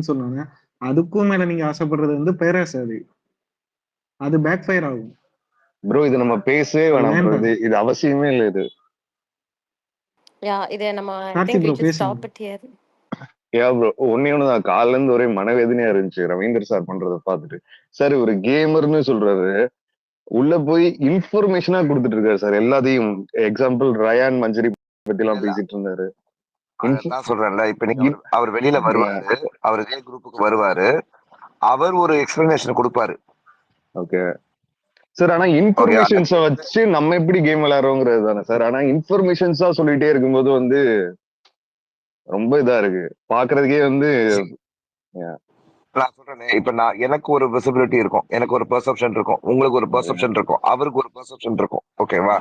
சொன்னாங்க. அதுக்கும் மேல நீங்க ஆசைப்படுறது வந்து பேராசை அது. அது பேக் ஃபயர் ஆகும். ப்ரோ இது நம்ம பேசவே அது வேணாம் ப்ரோ. வேண்டாம். இது அவசியமே இல்லை இது. இதை நம்ம I Karthi think we bro should பேசுங்க. Stop it here. ப்ரோ ஒன்னே ஒண்ணுதான், காலைல இருந்து ஒரே மனவேதனையா இருந்துச்சு ரவீந்தர் சார் பண்றதை பார்த்துட்டு. சார் ஒரு கேமர்னு சொல்றாரு, உள்ள போய் இன்ஃபர்மேஷனா கொடுத்துட்டு இருக்காரு சார் எல்லாத்தையும். எக்ஸாம்பிள் ரயான் மஞ்சரி பத்தி எல்லாம் பேசிட்டு இருந்தாரு. அதான் சொல்றேன்ல, இப்ப நீங்க அவர் வெளியில வருவாரு, அவர் இதே குரூப்புக்கு வருவாரு, அவர் ஒரு எக்ஸ்பிளனேஷன் கொடுப்பாரு. ஓகே சார், ஆனா இன்ஃபர்மேஷன்ஸை வச்சு நம்ம எப்படி கேம் விளையாடுறோங்கிறது தானே சார். ஆனா இன்ஃபர்மேஷன்ஸா சொல்லிட்டே இருக்கும்போது வந்து ரொம்ப இதா இருக்கு பாக்குறதுக்கே வந்து. நான் சொல்றேன், இப்ப எனக்கு ஒரு விசிபிலிட்டி இருக்கும், எனக்கு ஒரு பெர்செப்ஷன் இருக்கும், உங்களுக்கு ஒரு பெர்செப்ஷன் இருக்கும், அவருக்கு ஒரு பெர்செப்ஷன் இருக்கும். ஓகேவா?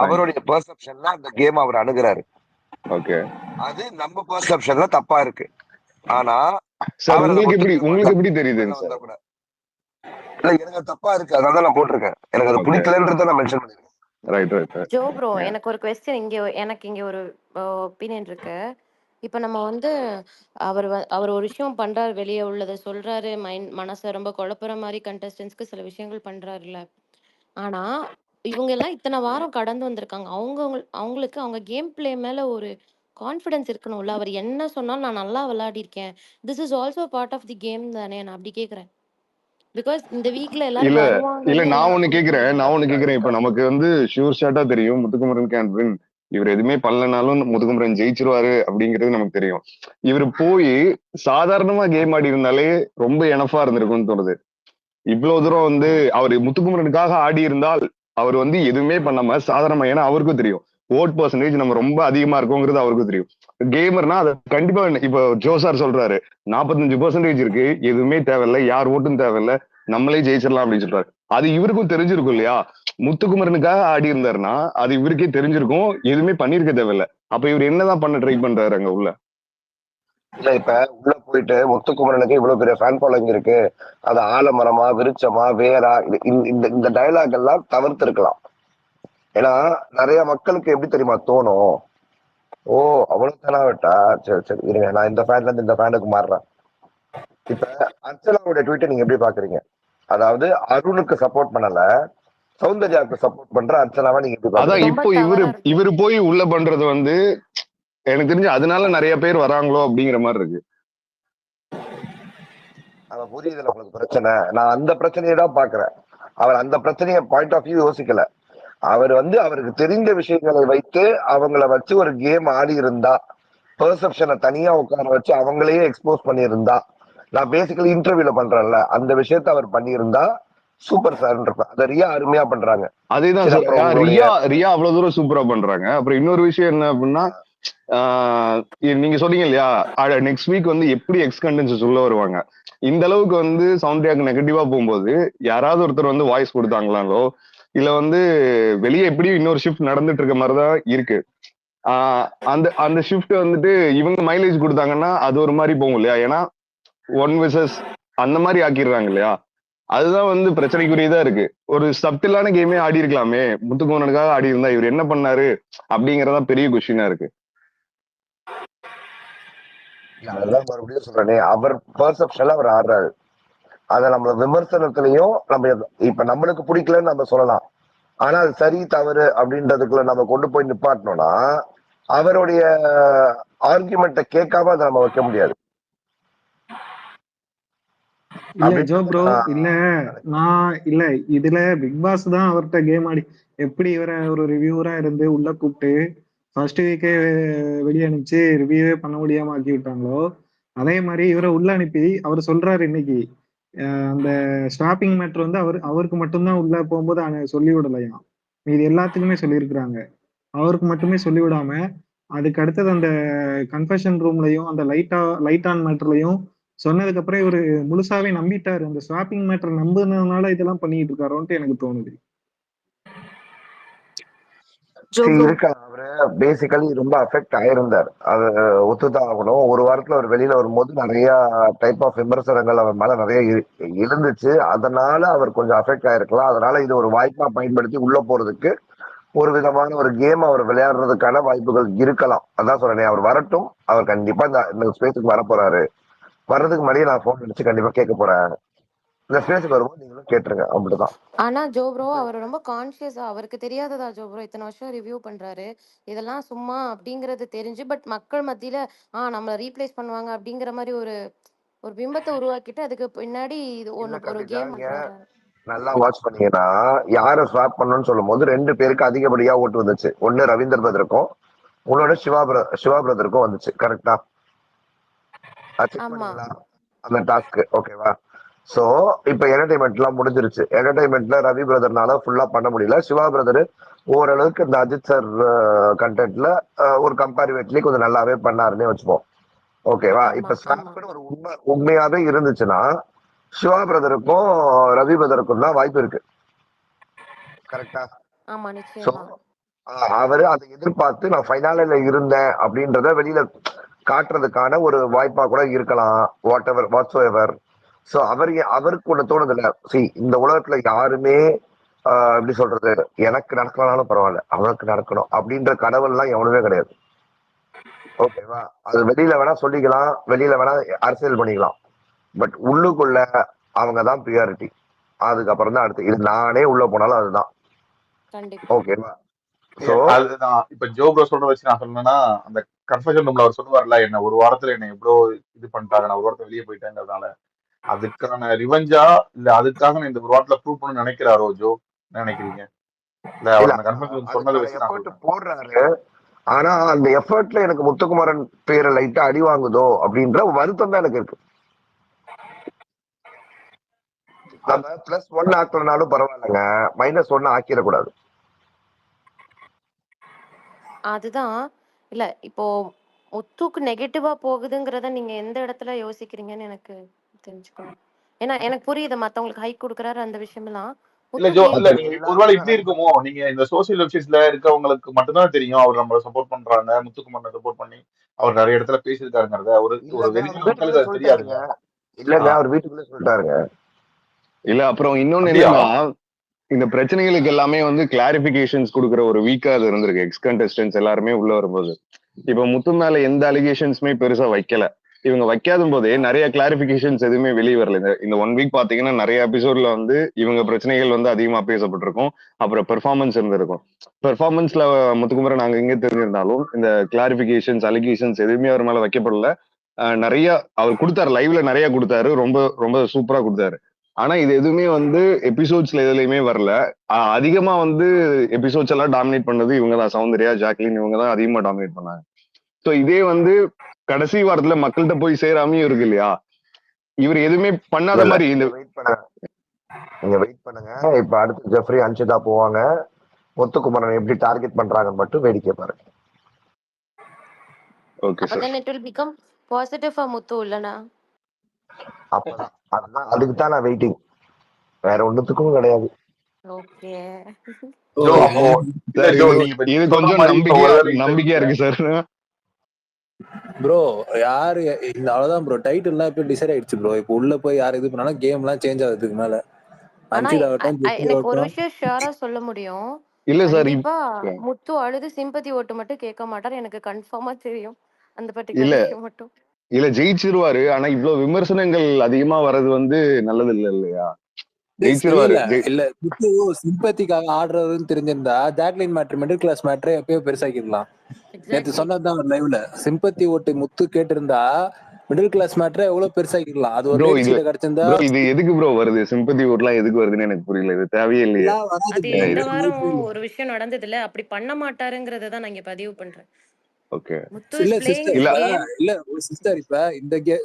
அவருடைய பெர்செப்ஷன்ல அந்த கேம் அவர் அணுகுறாரு. ஓகே, அது நம்ம பெர்செப்ஷன்ல தப்பா இருக்கு. ஆனா உங்களுக்கு எப்படி தெரியுது கூட இல்ல, எனக்கு தப்பா இருக்கு, அதனால நான் போட்டிருக்கேன். எனக்கு அது பிடிக்கலன்றத நான் மென்ஷன் பண்ணிருக்கேன். ஜோ ப்ரோ, எனக்கு ஒரு क्वेश्चन இங்க ஒரு ஒபினியன் இருக்கு. இப்ப நம்ம வந்து அவர் ஒரு விஷயம் பண்றாரு, வெளியே உள்ளதை சொல்றாரு, மனசை ரொம்ப குழப்புற மாதிரி கண்டஸ்டன்ஸ்க்கு சில விஷயங்கள் பண்றாருல்ல. ஆனா இவங்க எல்லாம் இத்தனை வாரம் கடந்து வந்திருக்காங்க. அவங்களுக்கு அவங்க கேம் பிளே மேல ஒரு கான்ஃபிடன்ஸ் இருக்கணும்ல. அவர் என்ன சொன்னாலும் நான் நல்லா விளையாடி இருக்கேன், this is also part of the game தானே, நான் அப்படி கேக்குறேன். பிகாஸ் இந்த வீக்ல எல்லாரும் வருவாங்க. இல்ல நான் ஒண்ணு கேக்குறேன், இப்ப நமக்கு வந்து ஷூர் ஷாட்டா தெரியும் முத்துக்குமரன் கேன் வின். இவர் எதுவுமே பண்ணலனாலும் முத்துக்குமரன் ஜெயிச்சிருவாரு அப்படிங்கிறது நமக்கு தெரியும். இவர் போய் சாதாரணமா கேம் ஆடி இருந்தாலே ரொம்ப எனஃபா இருந்திருக்கும்னு தோணுது. இவ்வளவு தூரம் வந்து அவர் முத்துக்குமரனுக்காக ஆடி இருந்தால் அவர் வந்து எதுவுமே பண்ணாம சாதாரணமா, ஏன்னா அவருக்கும் தெரியும் ஓட் பர்சன்டேஜ் நம்ம ரொம்ப அதிகமா இருக்குங்கிறது அவருக்கும் தெரியும். கேமர்னா அதை கண்டிப்பா, இப்ப ஜோசார் சொல்றாரு 45% இருக்கு, எதுவுமே தேவையில்லை, யார் ஓட்டும் தேவையில்லை, நம்மளே ஜெயிச்சிடலாம் அப்படின்னு சொல்றாரு. அது இவருக்கும் தெரிஞ்சிருக்கும் இல்லையா? முத்துக்குமரனுக்காக ஆடி இருந்தாருன்னா அது இவருக்கே தெரிஞ்சிருக்கும், எதுவுமே பண்ணிருக்க தேவையில்லை. அப்ப இவர் என்னதான் பண்ண ட்ரை பண்றாரு அங்க உள்ள? இல்ல, இப்ப உள்ள போயிட்டு முத்துக்குமரனுக்கு இவ்வளவு பெரிய ஃபேன் ஃபாலோயிங் இருக்கு, அது ஆலமரமா விருட்சமா வேறா, இந்த டயலாக் எல்லாம் தவிர்த்து இருக்கலாம். ஏன்னா நிறைய மக்களுக்கு எப்படி தெரியுமா தோணும், ஓ அவ்வளவு தானா விட்டா, சரி சரி இருங்க நான் இந்த ஃபேன்ல இருந்து இந்த ஃபேனுக்கு மாறுறேன். இப்ப அர்ச்சனாவுடைய ட்வீட்டை நீங்க எப்படி பாக்குறீங்க? அதாவது அருணுக்கு சப்போர்ட் பண்ணல, சௌந்தர்யாவுக்கு சப்போர்ட் பண்ற அர்ச்சனாவை நீங்க எப்படி பாக்குறீங்க? இப்போ இவரு போய் உள்ள பண்றது வந்து எனக்கு தெரிஞ்சு அதனால நிறைய பேர் வராங்களோ அப்படிங்கிற மாதிரி இருக்கு. அவன் புரியுதுல உங்களுக்கு பிரச்சனை, நான் அந்த பிரச்சனையை தான் பாக்குறேன். அவர் அந்த பிரச்சனையை பாயிண்ட் ஆஃப் வியூ யோசிக்கல. அவர் வந்து அவருக்கு தெரிந்த விஷயங்களை வைத்து அவங்கள வச்சு ஒரு கேம் ஆடி இருந்தா, பெர்செப்ஷனை தனியா உட்கார வச்சு அவங்களையே எக்ஸ்போஸ் பண்ணியிருந்தா, நான் பேசிக்கலி இன்டர்வியூல பண்றேன்ல அந்த விஷயத்த அவர் பண்ணியிருந்தா சூப்பர் சார் இருப்பேன். அதை ரியா அருமையா பண்றாங்க. அதேதான் ரியா அவ்வளவு தூரம் சூப்பரா பண்றாங்க. அப்புறம் இன்னொரு விஷயம் என்ன அப்படின்னா, நீங்க சொன்னீங்க இல்லையா நெக்ஸ்ட் வீக் வந்து எப்படி எக்ஸ் கண்டென்ட்ஸ் உள்ள வருவாங்க. இந்த அளவுக்கு வந்து சவுண்டர்யாக்கு நெகட்டிவா போகும்போது யாராவது ஒருத்தர் வந்து வாய்ஸ் கொடுத்தாங்களாலோ இல்ல வந்து வெளியே எப்படியும் இன்னொரு ஷிஃப்ட் நடந்துட்டு இருக்க மாதிரிதான் இருக்கு. அந்த ஷிஃப்ட் வந்துட்டு இவங்க மைலேஜ் கொடுத்தாங்கன்னா அது ஒரு மாதிரி போகும் இல்லையா? ஏன்னா 1 vs அந்த மாதிரி ஆக்கிடுறாங்க இல்லையா? அதுதான் வந்து பிரச்சனைக்குரியதா இருக்கு. ஒரு சப்டிலான கேமே ஆடி இருக்கலாமே, முத்துக்குமரனுக்காக ஆடி இருந்தா இவர் என்ன பண்ணாரு அப்படிங்கறதா பெரிய கொஸ்டினா இருக்கு. அதான் மறுபடியும் சொல்றேனே, அவர் பெர்செப்ஷன்ல அவர் ஆடுறாரு. அத நம்ம விமர்சனத்திலையும் நம்ம இப்ப நம்மளுக்கு பிடிக்கலன்னு நம்ம சொல்லலாம். ஆனா அது சரி தவறு அப்படின்றதுக்குள்ள நம்ம கொண்டு போய் நிப்பாட்டணும்னா அவருடைய ஆர்குமெண்ட்டை கேட்காம அதை நம்ம வைக்க முடியாது. இல்ல ஜோ ப்ரோ, இல்ல இதுல பிக் பாஸ் தான் அவர்கிட்ட கேம் ஆடி எப்படி இவரை ஒரு ரிவ்யூவரா இருந்து உள்ள கூப்பிட்டு ஃபர்ஸ்ட் வீக்கே வெளியே அனுப்பிச்சு ரிவ்யூவே பண்ண முடியாம ஆக்கி விட்டாங்களோ, அதே மாதிரி இவரை உள்ள அனுப்பி அவர் சொல்றாரு இன்னைக்கு அந்த ஸ்டாப்பிங் மேட்ரு வந்து அவருக்கு மட்டும்தான் உள்ள போகும்போது சொல்லி விடலையாம், இது எல்லாத்துக்குமே சொல்லியிருக்கிறாங்க. அவருக்கு மட்டுமே சொல்லி விடாம அதுக்கு அடுத்தது அந்த கன்ஃபெஷன் ரூம்லயும் அந்த லைட் ஆன் மேட்டர்லயும் சொன்னதுக்கு அப்புறம் இவரு முழுசாவே நம்பிட்டாரு. அந்த ஸ்வாப்பிங் மேட்டர் நம்புனதுனால இதெல்லாம் பண்ணிட்டு இருக்காரோன்ட்டு எனக்கு தோணுது. இருக்கலாம், அவரு பேசிக்கலி ரொம்ப அஃபெக்ட் ஆயிருந்தார், அது ஒத்துதான் ஆகணும். ஒரு வாரத்துல அவர் வெளியில வரும்போது நிறைய டைப் ஆஃப் விமர்சனங்கள் அவர் மேல நிறைய இருந்துச்சு. அதனால அவர் கொஞ்சம் அஃபெக்ட் ஆயிருக்கலாம். அதனால இது ஒரு வாய்ப்பா பயன்படுத்தி உள்ள போறதுக்கு ஒரு விதமான ஒரு கேம் அவர் விளையாடுறதுக்கான வாய்ப்புகள் இருக்கலாம். அதான் சொல்றேன், அவர் வரட்டும், அவர் கண்டிப்பா இந்த ஸ்பேஸுக்கு வர போறாரு, வர்றதுக்கு முன்னாடியே நான் போன் அடிச்சு கண்டிப்பா கேட்க போறேன். இந்த ஸ்டேஜுக்கு வரும்போது நீங்களும் கேட்டுருங்க. அப்படிதான். ஆனா ஜோப்ரோ அவர் ரொம்ப கான்சியஸா அவருக்கு தெரியாததா ஜோப்ரோ இத்தனை வருஷம் ரிவ்யூ பண்றாரு இதெல்லாம் சும்மா அப்படிங்கறது தெரிஞ்சு பட் மக்கள் மத்தியில நம்மள ரீப்ளேஸ் பண்ணுவாங்க அப்படிங்கிற மாதிரி ஒரு ஒரு பிம்பத்தை உருவாக்கிட்டு அதுக்கு பின்னாடி இது இல்ல ஒண்ணு ஒரு கவிதா, கேம் இங்க பண்றாரு. நல்லா வாட்ச் பண்ணீங்கன்னா யாரை ஸ்வாப் பண்ணணும்னு சொல்லும் போது 2 பேருக்கு அதிகப்படியா ஓட்டு வந்துச்சு. ஒண்ணு ரவீந்தர் பிரதருக்கும், இன்னொன்னு சிவா பிரதருக்கும் வந்துச்சு. கரெக்டா? செக் ஆமா பண்ணீங்களா அந்த டாஸ்க்? ஓகேவா? சோ இப்ப என்டர்டைன்மெண்ட் எல்லாம் முடிஞ்சிருச்சு. என்டர்டைன்மெண்ட்ல ரவி பிரதர்னால ஃபுல்லா பண்ண முடியல. சிவா பிரதர் ஓரளவுக்கு இந்த அஜித் சார் கண்டென்ட்ல ஒரு கம்பேரிவேட்லி கொஞ்சம் நல்லாவே பண்ணாருன்னே வச்சுப்போம். ஓகேவா? ஆமா இப்ப ஆமா ஸ்வாப்னு ஒரு உண்மையாவே இருந்துச்சுன்னா சிவா பிரதருக்கும் ரவி பிரதருக்கும் தான் வாய்ப்பு இருக்கு. கரெக்டா? ஆமா சோ நிச்சயமா. அவரு அதை எதிர்பார்த்து நான் ஃபைனாலில் இருந்தேன் அப்படின்றத வெளியில காட்டுறதுக்கான ஒரு வாய்ப்பா கூட இருக்கலாம். வாட்ஸ் எவர். சோ அவருக்கு ஒண்ணு தோணுது இல்ல, இந்த உலகத்துல யாருமே எப்படி சொல்றது, எனக்கு நடக்கலனாலும் பரவாயில்ல அவனுக்கு நடக்கணும் அப்படின்ற கடவுள் எல்லாம் எவனுமே கிடையாது. ஓகேவா? அது வெளியில வேணா சொல்லிக்கலாம், வெளியில வேணா அரசியல் பண்ணிக்கலாம். பட் உள்ளுக்குள்ள அவங்கதான் பிரியாரிட்டி. அதுக்கப்புறம் தான் அடுத்து. இது நானே உள்ள போனாலும் அதுதான். கண்டிப்பா. ஓகேவா? சோ அதுதான் இப்ப ஜோப்ரோ சொல்ற வச்சு நான் சொன்னேன்னா, அந்த கன்ஃபெஷன் ரூம்ல அவர் சொல்லுவார்ல, என்ன ஒரு வாரத்துல என்ன எவ்வளவு இது பண்ணிட்டாங்க, நான் ஒரு வாரத்துல வெளியே போயிட்டேங்கிறதுனால அதுக்கான ரிவெஞ்சா இல்ல அதுக்காக நான் இந்த ஒரு வாரத்துல ப்ரூவ் பண்ணணும்னு நினைக்கிறாரோ ஜோ? என்ன நினைக்கிறீங்க? இல்ல அவர் இல்ல அந்த கன்ஃபெஷன் ரூம் சொன்னதை அதுக்கான வச்சு நான் எஃபர்ட் சொல்றேன். போடுறாரு. ஆனா அந்த எஃபர்ட்ல எனக்கு முத்துக்குமாரன் பேரை லைட்டா அடி வாங்குதோ அப்படின்ற வருத்தம் தான் எனக்கு இருக்கு. நம்ம +1 ஆக்கலனாலும் பரவாயில்லைங்க, -1 ஆக்கிடக்கூடாது. அதுதான். இல்ல இப்போ முத்துக்கு நெகட்டிவா போகுதுங்கிறத நீங்க எந்த இடத்துல யோசிக்கிறீங்கன்னு எனக்கு தெரிஞ்சுக்கணும். ஏன்னா எனக்கு புரியுது மத்தவங்களுக்கு ஹைக் கொடுக்குறாரு அந்த விஷயமெல்லாம். இல்ல ஜோ, முத்துக்கு இல்ல இப்ப நீங்க ஒருவேளை எல்லாருக்குமே இப்படி இருக்குமோ, நீங்க இந்த சோசியல் வெப்சைட்ஸ்ல இருக்கவங்களுக்கு மட்டும்தான் தெரியும் அவர் நம்மள சப்போர்ட் பண்றாங்க, முத்துக்குமரனை சப்போர்ட் பண்ணி அவர் நிறைய இடத்துல பேசியிருக்காருங்கிறத ஒரு ஒரு இல்லங்க, அவர் வெகுஜன வீட்டுக்குள்ளே மக்களுக்கு அது சொல்லிட்டாருங்க. தெரியாதுல்ல. இல்லங்க, ஆஹ் அவர் வீட்டுக்குள்ளே சொல்லிட்டாருங்க. இல்ல அப்புறம் இன்னொன்னு அப்படியா? என்னன்னா, இந்த பிரச்சனைகளுக்கு எல்லாமே வந்து கிளாரிபிகேஷன்ஸ் கொடுக்குற ஒரு வீக்கா அது இருந்திருக்கு. எக்ஸ் கண்டஸ்டன்ஸ் எல்லாருமே உள்ள வரும்போது இப்ப முத்து மேல எந்த அலிகேஷன்ஸுமே பெருசா வைக்கல. இவங்க வைக்காத போதே நிறைய கிளாரிபிகேஷன்ஸ் எதுவுமே வெளியே வரல. இந்த 1 வீக் பாத்தீங்கன்னா நிறைய எபிசோட்ல வந்து இவங்க பிரச்சனைகள் வந்து அதிகமா பேசப்பட்டிருக்கும். அப்புறம் பெர்ஃபார்மன்ஸ் இருந்திருக்கும். பெர்ஃபார்மன்ஸ்ல முத்துக்குமரன் நாங்க இங்க தெரிஞ்சிருந்தாலும் இந்த கிளாரிபிகேஷன்ஸ் அலிகேஷன்ஸ் எதுவுமே அவர் மேல வைக்கப்படல. நிறைய அவர் கொடுத்தாரு, லைவ்ல நிறைய கொடுத்தாரு, ரொம்ப ரொம்ப சூப்பரா கொடுத்தாரு. ஆனா இது எதுவுமே வந்து எபிசோட்ஸ்ல எதுலயுமே வரல. அதிகமா வந்து எபிசோட்ஸ் எல்லாம் டாமினேட் பண்ணது இவங்க தான். சௌந்தர்யா, ஜாக்லின் இவங்க தான் அதிகமா டாமினேட் பண்ணாங்க. சோ இதே வந்து கடைசி வாரத்துல மக்கள்கிட்ட போய் சேராமையும் இருக்கு இல்லையா? இவர் எதுவுமே பண்ணாத இல்ல மாதிரி இந்த நீங்க வெயிட் பண்ணுங்க. இப்ப அடுத்து ஜெஃப்ரி அன்ஷிதா போவாங்க. முத்துக்குமரன் எப்படி டார்கெட் பண்றாங்கன்னு மட்டும் வேடிக்கை பாருங்க. Okay sir. அப்பதான் it will become positive for Muthu இல்லனா? அப்பதான் அதுதான், அதுக்கு தான் நான் வெயிட்டிங். வேற ஒண்ணுத்துக்கும் கிடையாது. ஓகே. ஜோ அப்போ இல்ல சார் ஜோ, இது நீங்க இப்ப இது நீங்க சொல்ற கொஞ்சம் மாதிரி இப்ப ஒருவேளை இந்த நம்பிக்கையா இருக்கு சார். ப்ரோ யாரு இந்த அவ்வளவுதான் ப்ரோ, டைட்டில்லாம் இப்ப டிசைட் ஆயிடுச்சு ப்ரோ. இப்போ உள்ள போய் யார் இது பண்ணாலும் கேம் எல்லாம் சேஞ்ச் ஆகுதுக்கு மேல. ஆனா அன்சித் ஆகட்டும், ஜெஃப்ரி எனக்கு ஒரு ஆகட்டும். விஷயம் ஷியரா சொல்ல முடியும். இல்ல சார் கண்டிப்பா முத்து அழுது சிம்பத்தி ஓட்டு மட்டும் கேட்க மாட்டார். எனக்கு கன்ஃபார்மா தெரியும் அந்த இல்ல பர்டிகுலர் விஷயம் மட்டும். இல்ல ஜெயிச்சிருவாரு. ஆனா இவ்வளவு விமர்சனங்கள் அதிகமா வர்றது வந்து நல்லது இல்ல இல்லையா? ஜெயிச்சிருவாரு. இல்ல முத்து சிம்பத்திக்காக ஆடுறதுன்னு தெரிஞ்சிருந்தா Jacqueline matter middle class matter எப்பயோ பெருசாக்கிடலாம். நேத்து எக்ஸாக்ட்லி. சொன்னதுதான் ஒரு லைவ்ல, சிம்பத்தி ஓட்டு முத்து கேட்டிருந்தா மிடில் கிளாஸ் மேட்ரை எவ்வளவு பெருசாக்கிடலாம். அது ஒரு ப்ரோ லேடிஸ் இது கிட்ட கிடைச்சிருந்தா ப்ரோ இது எதுக்கு ப்ரோ வருது? சிம்பத்தி ஓட்லாம் எதுக்கு வருதுன்னு எனக்கு புரியல. இது தேவையே இல்லையே. எல்லாம் வராது அது bro. இந்த இது வாரம் ஒரு விஷயம் நடந்தது இல்ல, அப்படி பண்ண மாட்டாருங்கறத தான் நான் இங்க பதிவு பண்றேன். ஓகே. முத்து இல்ல இஸ் பிளேயிங் சிஸ்டர், திஸ் இல்ல கேம். இல்ல சிஸ்டர், இப்ப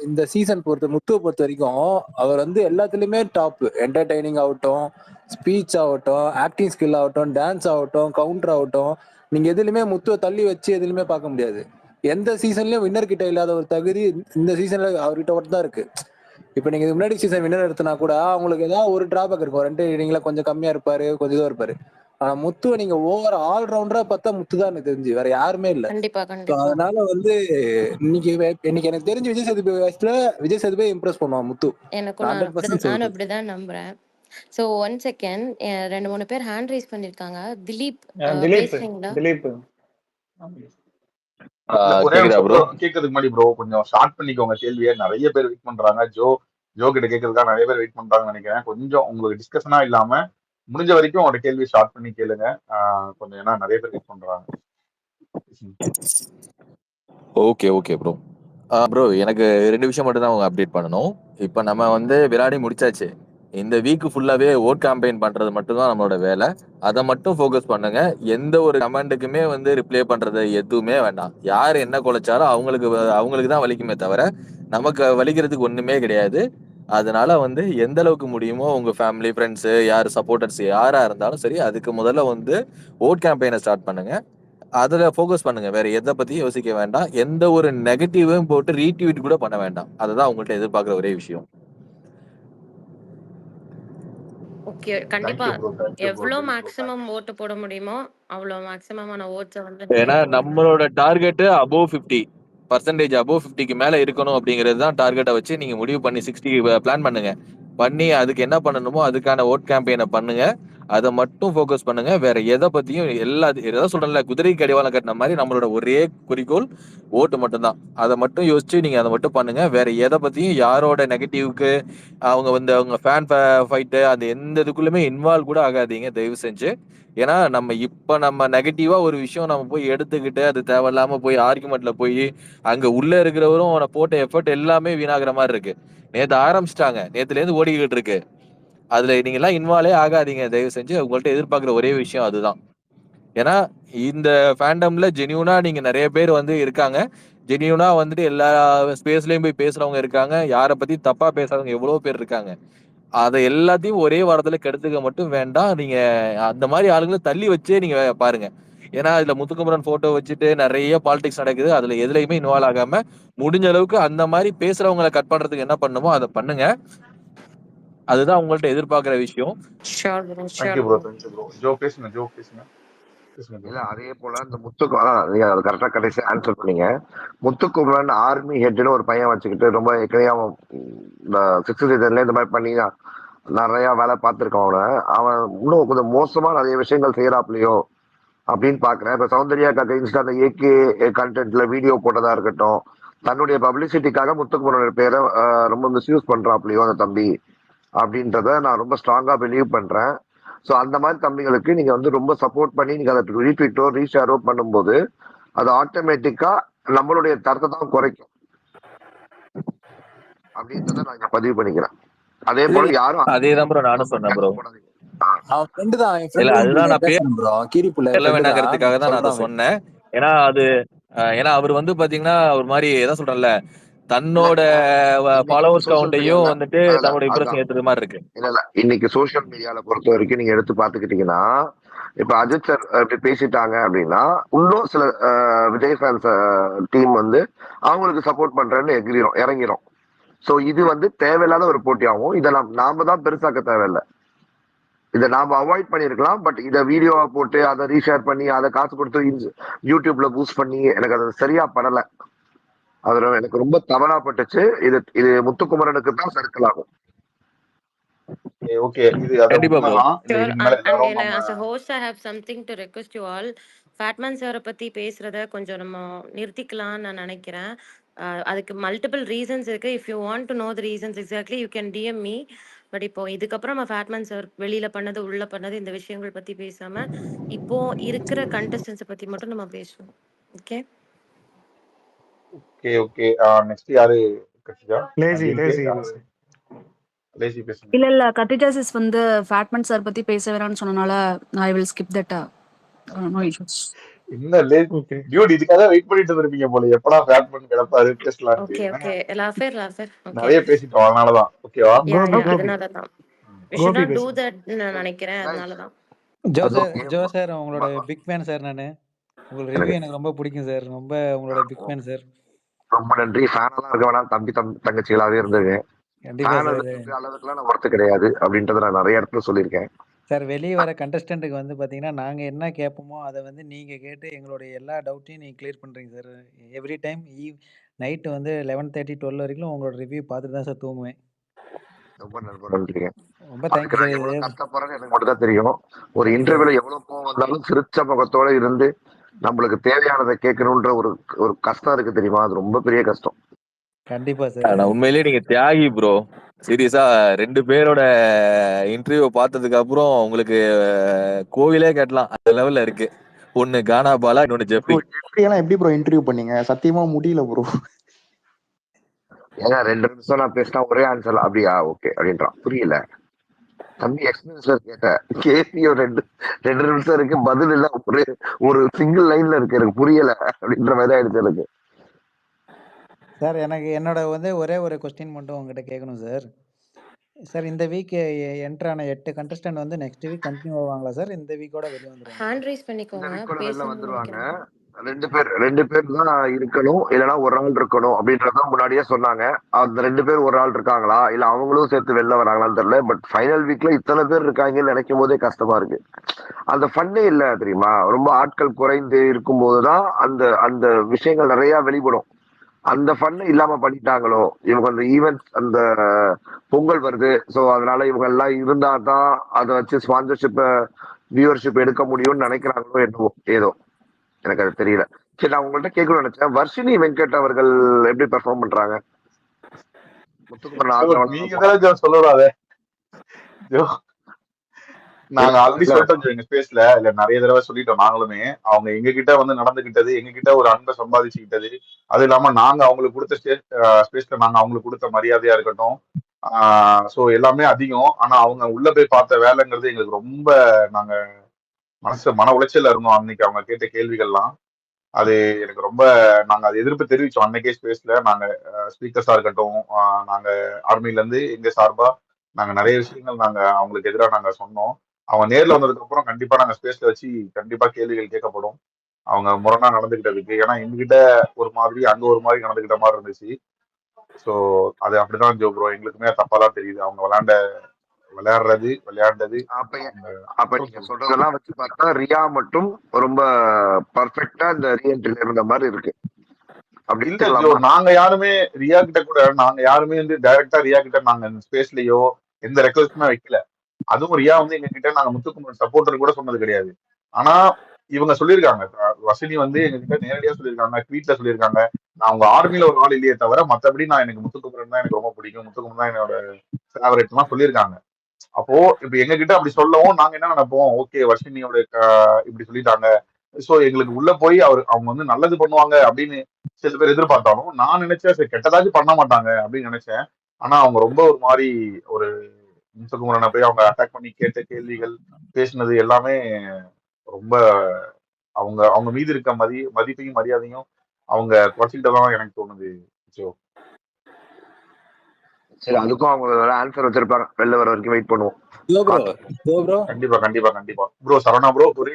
இந்த சீசன் முத்துவை பொறுத்த வரைக்கும் அவர் வந்து எல்லாத்துலயுமே டாப். என்டர்டைனிங் ஆகட்டும், ஸ்பீச் ஆகட்டும், ஆக்டிங் ஸ்கில் ஆகட்டும், டான்ஸ் ஆகட்டும், கவுண்டர் ஆகட்டும், நீங்க எதுலயுமே முத்துவை தள்ளி வச்சு எதுலயுமே பார்க்க முடியாது. எந்த சீசன்லயும் வின்னர் கிட்ட இல்லாத ஒரு தகுதி இந்த சீசன்ல அவர்கிட்ட மட்டும் தான் இருக்கு. இப்ப நீங்க இதுக்கு முன்னாடி சீசன் வின்னர் எடுத்தனா கூட அவங்களுக்கு ஏதாவது ஒரு டிராபேக் இருக்கும். என்டர்டைனிங்ல கொஞ்சம் கம்மியா இருப்பாரு, கொஞ்சம் இதுவா இருப்பாரு. ஆனா முத்துவை நீங்க ஓவர் ஆல் ரவுண்டரா பார்த்தா முத்து தான் எனக்கு தெரிஞ்சு, வேற யாருமே இல்ல. கண்டிப்பா கண்டிப்பா. அதனால வந்து இன்னைக்கு எனக்கு தெரிஞ்சு விஜய் சேதுபதி வயசுல விஜய் சேதுபதி இம்ப்ரெஸ் பண்ணுவான் முத்து. எனக்கும் நான் 100% அப்படிதான் நானும் சொல்றேன். அப்படிதான் நம்புறேன். ஸோ 1 செகண்ட், 2 3 பேர் ஹேண்ட் ரைஸ் பண்ணிருக்காங்க. திலீப் திலீப் பேசுறீங்களா? திலீப் இல்ல ஒரே கேக்குதா நிமிஷம் ப்ரோ? ப்ரோ, கேட்கறதுக்கு முன்னாடி ப்ரோ கொஞ்சம் ஷார்ட் பண்ணிக்கோங்க கேள்வியை. நிறைய பேர் வெயிட் பண்றாங்க. ஜோ கிட்ட கேட்கறதுக்காக நிறைய பேர் வெயிட் பண்றாங்கன்னு நினைக்கிறேன். கொஞ்சம் உங்களுக்கு டிஸ்கஷனா இல்லாம முடிஞ்ச வரைக்கும் உங்களோட கேள்வி ஷார்ட் பண்ணி கேளுங்க. கொஞ்சம் ஏன்னா நிறைய பேர் வெயிட் பண்றாங்க. Okay okay bro. ப்ரோ எனக்கு 2 விஷயம் மட்டும் தான் அப்டேட் பண்ணணும். இப்போ நம்ம வந்து விளையாடி முடிச்சாச்சு. இந்த வீக் ஃபுல்லாவே ஓட் கேம்பெயின் பண்றது மட்டும் தான் நம்மளோட வேலை. அதை மட்டும் ஃபோக்கஸ் பண்ணுங்க. எந்த ஒரு கமெண்ட்டுக்குமே வந்து ரிப்ளை பண்றது எதுவுமே வேண்டாம். யார் என்ன குலைச்சாலும் அவங்களுக்கு தான் வலிக்குமே தவிர நமக்கு வலிக்கிறதுக்கு ஒண்ணுமே கிடையாது. அதனால வந்து எந்த அளவுக்கு முடியுமோ உங்க ஃபேமிலி ஃப்ரெண்ட்ஸு யார் சப்போர்ட்டர்ஸ் யாரா இருந்தாலும் சரி அதுக்கு முதல்ல வந்து ஓட் கேம்பெயினை ஸ்டார்ட் பண்ணுங்க. அதுல ஃபோக்கஸ் பண்ணுங்க. வேற எதை பத்தியும் யோசிக்க வேண்டாம். எந்த ஒரு நெகட்டிவும் போட்டு ரீட்வீட் கூட பண்ண வேண்டாம். அதுதான் உங்கள்ட்ட எதிர்பார்க்குற ஒரே விஷயம். ஓகே. கண்டிப்பா. தேங்க்யூ ப்ரோ, தேங்க்யூ ப்ரோ, எவ்ளோ தேங்க்யூ ப்ரோ. மேக்ஸிமம் ஓட்டு போட முடியுமோ, அவ்ளோ மேக்ஸிமமான ஓட்ஸ வந்து ஏன்னா நீங்க போடுங்க. நம்மளோட டார்கெட் அபோவ் 50% அபோவ் 50க்கு மேல இருக்கணும் அப்படிங்கிறது தான் டார்கெட்டை வச்சு நீங்க முடிவு பண்ணி 60 பிளான் பண்ணுங்க. பண்ணி அதுக்கு என்ன பண்ணணுமோ அதுக்கான ஓட் கேம்பெயினை பண்ணுங்க. அதை மட்டும் ஃபோக்கஸ் பண்ணுங்க. வேற எதை பத்தியும் எதை சொல்றேன்ல, குதிரைக்கு அடிவாளம் கட்டின மாதிரி நம்மளோட ஒரே குறிக்கோள் ஓட்டு மட்டும்தான். அதை மட்டும் யோசிச்சு நீங்க அதை மட்டும் பண்ணுங்க. வேற எதை பத்தியும் யாரோட நெகட்டிவ்க்கு அவங்க வந்து அவங்க ஃபேன் ஃபைட்டு அந்த எந்த இதுக்குள்ளுமே இன்வால்வ் கூட ஆகாதீங்க தயவு செஞ்சு. ஏன்னா நம்ம நெகட்டிவா ஒரு விஷயம் நம்ம போய் எடுத்துக்கிட்டு அது தேவையில்லாம போய் ஆர்குமெண்ட்ல போய் அங்க உள்ள இருக்கிறவரும் அவனை போட்ட எஃபர்ட் எல்லாமே வீணாகிற மாதிரி இருக்கு. நேத்து ஆரம்பிச்சிட்டாங்க, நேத்துல இருந்து ஓடிக்கிட்டு இருக்கு. அதுல நீங்க எல்லாம் இன்வால்வே ஆகாதீங்க தயவு செஞ்சு. உங்கள்ட்ட எதிர்பார்க்கிற ஒரே விஷயம் அதுதான். ஏன்னா இந்த ஃபேண்டம்ல ஜெனியூனா நீங்க நிறைய பேர் வந்து இருக்காங்க. ஜெனியூனா வந்துட்டு எல்லா ஸ்பேஸ்லயும் போய் பேசுறவங்க இருக்காங்க. யாரை பத்தி தப்பா பேசுறவங்க எவ்வளவு பேர் இருக்காங்க. அதை எல்லாத்தையும் ஒரே வாரத்துல கெடுத்துக்க மட்டும் வேண்டாம். நீங்க அந்த மாதிரி ஆளுங்களை தள்ளி வச்சே நீங்க பாருங்க. ஏன்னா இதுல முத்துக்குமரன் போட்டோ வச்சுட்டு நிறைய பாலிடிக்ஸ் நடக்குது. அதுல எதுலையுமே இன்வால்வ் ஆகாம முடிஞ்ச அளவுக்கு அந்த மாதிரி பேசுறவங்களை கட் பண்றதுக்கு என்ன பண்ணுமோ அதை பண்ணுங்க. அதுதான் உங்கள்ட்ட எதிர்பார்க்கிற விஷயம். Sure bro, sure thank you bro. Bro, thank you bro. Joe பேசுங்க, ஜோ பேசுங்க, பேசுங்க ஜோ. இல்ல அதே போல இந்த நீங்க கரெக்டா கடைசி ஆன்சர் பண்ணீங்க. முத்துக்குமரன் ஆர்மி ஹெட்னு ஒரு பையன் வச்சுக்கிட்டு ரொம்ப ஏற்கனவே அவன் இந்த 6th சீசன்ல இந்த மாதிரி பண்ணி நிறைய வேலை பார்த்திருக்கான். அவன் இன்னும் கொஞ்சம் மோசமா நிறைய விஷயங்கள் செய்யறாப்லையோ அப்படின்னு பாக்குறேன். இப்ப சௌந்தர்யாக்கு அகைன்ஸ்டா அந்த ஏகே கண்டென்ட்ல வீடியோ போட்டதா இருக்கட்டும், தன்னுடைய பப்ளிசிட்டிக்காக முத்துக்குமரன் பேரை ரொம்ப மிஸ்யூஸ் பண்றாப்லையோ அந்த தம்பி அப்படின்றத நான் ரொம்ப ஸ்ட்ராங்கா பிலீவ் பண்றேன். ஸோ அந்த மாதிரி தம்பிகளுக்கு நீங்க வந்து ரொம்ப சப்போர்ட் பண்ணி நீங்க அதை ரீட்வீட்டோ ரீஷேரோ பண்ணும்போது அது ஆட்டோமேட்டிக்கா நம்மளுடைய தரத்தை தான் குறைக்கும் அப்படின்றத நான் இங்க பதிவு பண்ணிக்கிறேன். அதே இல்ல போல இல்ல யாரும் அதேதான் ப்ரோ நானும் சொன்னேன் ப்ரோ. போடாதீங்க. அவன் ஃப்ரெண்டு தான், என் இல்ல ஃப்ரெண்டு தான் அதுதான் நான் பேசுறேன் ப்ரோ. கீரிப்புள்ள பேர்ல ஃப்ரெண்டு தான் வேணாங்கிறதுக்காக தான் நான் அதை சொல்றான் வை. சொன்னேன். ஏன்னா ஏன்னா அவர் வந்து பாத்தீங்கன்னா ஒரு மாதிரி எதாவது சொல்றேன்ல, இல்ல தன்னோட இன்னைக்கு ஃபாலோவர்ஸ் சோசியல் கவுண்டையும் மீடியால வந்துட்டு தன்னோட இம்ப்ரெஷன் அதுதான் ஏத்துற மாதிரி இருக்கு. இல்ல இன்னைக்கு சோசியல் மீடியால பொறுத்த வரைக்கும் நீங்க எடுத்து பாத்துக்கிட்டீங்கன்னா, இப்ப அஜித் சார் இப்படி பேசிட்டாங்க அப்படின்னா இன்னும் சில விஜய் ஃபேன்ஸ் டீம் வந்து அவங்களுக்கு சப்போர்ட் பண்றேன்னு இறங்கிரும். சோ இது வந்து தேவையில்லாத ஒரு போட்டியாகும். இதை நாம தான் பெருசாக்க தேவையில்லை. இதை நாம அவாய்ட் பண்ணிருக்கலாம். பட் இதை வீடியோவா போட்டு அதை ரீஷேர் பண்ணி அதை காசு கொடுத்து யூடியூப்ல பூஸ்ட் பண்ணி எனக்கு அது சரியா படல. அது எனக்கு ரொம்ப தவறா பட்டுச்சு. இது முத்துக்குமரனுக்கு தான் சர்க்கிள் ஆகும். ஓகே, இது அது கண்டிப்பா ப்ரோ. உண்மைதான். Sure. இதுக்கு மேல And எல்லாரும் நம்ம as a host, I have something to request you all. Fatman சாரை பத்தி பேசுறத கொஞ்சம் நம்ம நிறுத்திக்கலாம்னு நான் நினைக்கிறேன். அதுக்கு மல்டிபிள் ரீசன்ஸ் இருக்கு. If you want to know the reasons exactly you can DM me. But இப்போ இதுக்கப்புறம் நம்ம ஃபேட்மேன் சார் வெளியில பண்ணது உள்ள பண்ணது இந்த விஷயங்கள் பத்தி பேசாம இப்போ இருக்கிற கண்டஸ்டன்ஸை பத்தி மட்டும் நம்ம பேசுவோம். Okay okay okay. நெக்ஸ்ட் யாரு? கட்சியா லேசி டிஎம்கே லேசி யாரு? லேசி லேசி பேசுங்க. இல்ல கத்திஜா சிஸ் வந்து ஃபேட்மேன் சார் பத்தி பேச வேணாம்னு சொன்னனால I will skip that. No issues. என்ன ஓகே டியூட் இதுக்காக வெயிட் பண்ணிட்டு இருப்பீங்க போல, எப்படா ஃபேட் பண்ணி கிடப்பாரு பேசலான்ட்டு. ஓகே என்னங்க ஓகே லாஃபர் ஓகே நிறைய பேசிட்டோம், அதனாலதான். ஓகேவா? யா கோபி யா கோபி அதனால தான் we should Gopi not do பேசுங்க. that நான் நினைக்கிறேன். அதனால தான் ஜோ அது சார், ஓகே. ஜோ சார் உங்களோட பிக் ஃபேன் சார். நான் உங்களோட ரிவ்யூ எனக்கு ரொம்ப பிடிக்கும் சார். ரொம்ப உங்களோட பிக் ஃபேன் சார். ரொம்ப நன்றி. ஃபேனெல்லாம் இருக்க வேணாம், தங்கச்சிகளாவே இருந்தது. கண்டிப்பா சார். அளவுக்குலாம் நான் ஒர்த்து கிடையாது அப்படின்றத நான் நிறைய இடத்துல சொல்லியிருக்கேன். சார் வெளியே வர கண்டஸ்டன்ட்டுக்கு வந்து பார்த்தீங்கன்னா நாங்கள் என்ன கேட்போமோ அதை வந்து நீங்கள் கேட்டு எங்களுடைய எல்லா டவுட்டையும் நீங்கள் கிளியர் பண்ணுறீங்க சார். எவ்ரி டைம் நைட்டு வந்து 11:30 12 வரைக்கும் உங்களோட ரிவ்யூ பார்த்துட்டு தான் சார் தூங்குவேன். ரொம்ப நன்றிங்க. ரொம்ப அதுக்கு தேங்க்யூ நான் சார். எவ்வளவு கஷ்டப்படுறேன்னு எனக்கு மட்டும் தான் தெரியும். ஒரு இன்டர்வியூல எவ்வளவு கோவம் வந்தாலும் சிரிச்ச முகத்தோட இருந்து நம்மளுக்கு தேவையானதை கேட்கணுன்ற ஒரு ஒரு கஷ்டம் இருக்கு தெரியுமா? அது ரொம்ப பெரிய கஷ்டம். கண்டிப்பா சார். நான் உண்மையிலேயே நீங்க தியாகி ப்ரோ. சீரியஸா 2 பேரோட இன்டர்வியூ பார்த்ததுக்கு அப்புறம் உங்களுக்கு கோவிலே கட்டலாம் அந்த லெவல்ல இருக்கு. ஒன்னு கானா பாலா, இன்னொன்னு ப்ரோ ஜெஃப்ரி. எப்படி ப்ரோ இன்டர்வியூ பண்ணீங்க? சத்தியமா முடியல ப்ரோ. ஏன்னா 2 நிமிஷம் நான் பேசினா ஒரே ஆன்சர் அப்படியா ஓகே அப்படின்றான். புரியல தம்பி, எக்ஸ்பீரியன்ஸ்ல கேட்டேன். கேள்வியும் 2 நிமிஷம் இருக்கு, பதில் இல்ல, ஒரு சிங்கிள் லைன்ல இருக்கு, எனக்கு புரியல அப்படின்ற மாதிரி தான் ஆயிடுச்சு எனக்கு. சார் எனக்கு என்னோட வந்து ஒரே ஒரு கொஸ்டின் மட்டும் உங்ககிட்ட கேட்கணும் சார். சார் இந்த வீக் என்டர் ஆன 8 கண்டஸ்டன்ட் வந்து நெக்ஸ்ட் வீக் கண்டினியூ ஆவாங்களா சார்? இந்த வீக்கோட வெளியே வந்துருவாங்க? ஹேண்ட் ரைஸ் இந்த பண்ணிக்கோங்க, வீக்கோட வெளில பேசணும்னு வந்துருவாங்க. நினைக்கிறேன். 2 பேர் தான் இருக்கணும், இல்லைன்னா ஒரு ஆள் இருக்கணும் அப்படின்றதான் முன்னாடியே சொன்னாங்க. அந்த 2 பேர் ஒரு ஆள் இருக்காங்களா இல்ல அவங்களும் சேர்த்து வெளில வராங்களான்னு தெரியல. பட் ஃபைனல் வீக்ல இத்தனை பேர் இருக்காங்கன்னு நினைக்கும் போதே கஷ்டமா இருக்கு. அந்த ஃபன்னே இல்ல தெரியுமா? ரொம்ப ஆட்கள் குறைந்து இருக்கும் போதுதான் அந்த அந்த விஷயங்கள் நிறைய வெளிப்படும். அந்த ஃபன் இல்லாம பண்ணிட்டாங்களோ இவங்க. அந்த ஈவென்ட், அந்த பொங்கல் வருது, சோ அதனால இவங்க எல்லாம் இருந்தா தான் அதை வச்சு ஸ்பான்சர்ஷிப் வியூவர்ஷிப் எடுக்க முடியும்னு நினைக்கிறாங்களோ என்னவோ ஏதோ, எனக்கு அது தெரியல. சரி, நான் உங்கள்கிட்ட கேட்கணும்னு நினைச்சேன், வர்ஷினி வெங்கட் அவர்கள் எப்படி பெர்ஃபார்ம் பண்றாங்க? முத்துக்குமரன் ஆதரவாளர் நீங்க போனா தான் சொல்லக்கூடாது. நாங்க இல்ல ஆல்ரெடி இல்ல சொல்லிட்டோம் எங்க ஸ்பேஸ்ல, இல்ல நிறைய தடவை சொல்லிட்டோம் நாங்களுமே. அவங்க எங்க கிட்ட வந்து நடந்துகிட்டது, எங்க கிட்ட ஒரு அன்பை சம்பாதிச்சுக்கிட்டது, அது இல்லாம நாங்க அவங்களுக்கு கொடுத்த ஸ்பேஸ்ல நாங்க அவங்களுக்கு கொடுத்த மரியாதையா இருக்கட்டும், சோ எல்லாமே அதிகம். ஆனா அவங்க உள்ள போய் பார்த்த வேலைங்கிறது எங்களுக்கு ரொம்ப, நாங்க மன உளைச்சல்ல இருந்தோம் அன்னைக்கு அவங்க கேட்ட கேள்விகள்லாம். அது எனக்கு ரொம்ப, நாங்க அது எதிர்ப்பு தெரிவிச்சோம் அன்னைக்கே ஸ்பேஸ்ல. நாங்க ஸ்பீக்கர்ஸா இருக்கட்டும், நாங்க ஆர்மில இருந்து எங்க சார்பா நாங்க நிறைய விஷயங்கள் நாங்க அவங்களுக்கு எதிராக நாங்க சொன்னோம். அவங்க நேர்ல வந்ததுக்கு அப்புறம் கண்டிப்பா நாங்க ஸ்பேஸ்ல வச்சு கண்டிப்பா கேள்விகள் கேட்கப்படும் அவங்க முரணா நடந்துகிட்டதுக்கு. ஏன்னா எங்ககிட்ட ஒரு மாதிரி, அங்க ஒரு மாதிரி நடந்துகிட்ட மாதிரி இருந்துச்சு. சோ அது அப்படிதான் ஜோ ப்ரோ, எங்களுக்குமே தப்பாதான் தெரியுது. அவங்க விளையாண்டது அப்ப அந்த அப்ப நீங்க சொல்றதெல்லாம் வச்சு பார்த்தா ரியா மட்டும் ரொம்ப பர்ஃபெக்டா இந்த ரீஎன்ட்ரில இருந்த மாதிரி இருக்கு, அப்படி இல்ல ஜோ, எடுத்துக்கலாமா? நாங்க யாருமே ரியா கிட்ட கூட, நாங்க யாருமே வந்து டைரக்டா ரியா கிட்ட நாங்க ஸ்பேஸ்லயோ எந்த ரெக்வஸ்டுமே வைக்கல. அதுவும் ரியா வந்து எங்க கிட்ட நாங்க முத்துக்குமரன் சப்போர்ட்டர் கூட சொன்னது கிடையாது. ஆனா இவங்க சொல்லியிருக்காங்க, வசனி வந்து எங்க கிட்ட நேரடியா சொல்லியிருக்காங்க, ட்வீட்ல சொல்லியிருக்காங்க, நான் உங்க ஆர்மில ஒரு ஆள் இல்லையே தவிர மத்தபடி நான் எனக்கு முத்துக்குமரன் தான் எனக்கு ரொம்ப பிடிக்கும், முத்துக்குமரன் தான் என்னோட ஃபேவரட் எல்லாம் சொல்லியிருக்காங்க. அப்போ இப்ப எங்க கிட்ட அப்படி சொல்லவும் நாங்க என்ன நினைப்போம், ஓகே வர்ஷினியோட இப்படி சொல்லிட்டாங்க, சோ எங்களுக்கு உள்ள போய் அவங்க வந்து நல்லது பண்ணுவாங்க அப்படின்னு சில பேர் எதிர்பார்த்தாலும், நான் நினைச்சேன் சரி கெட்டதாச்சும் பண்ண மாட்டாங்க அப்படின்னு நினைச்சேன். ஆனா அவங்க ரொம்ப ஒரு மாதிரி, ஒரு முத்துக்குமரனை போய் அவங்க அட்டாக் பண்ணி கேட்ட கேள்விகள், பேசினது எல்லாமே ரொம்ப, அவங்க அவங்க மீது இருக்க மதிப்பையும் மரியாதையும் அவங்க குறைச்சிக்கிட்டதான் எனக்கு தோணுது. ஜோ சரி, அதுக்கும் அவங்க ஆன்சர் வச்சிருப்பாங்க, வெளில வர வரைக்கும் வெயிட் பண்ணுவோம். கண்டிப்பா கண்டிப்பா கண்டிப்பா ப்ரோ. சரவணா ப்ரோ, ஒரே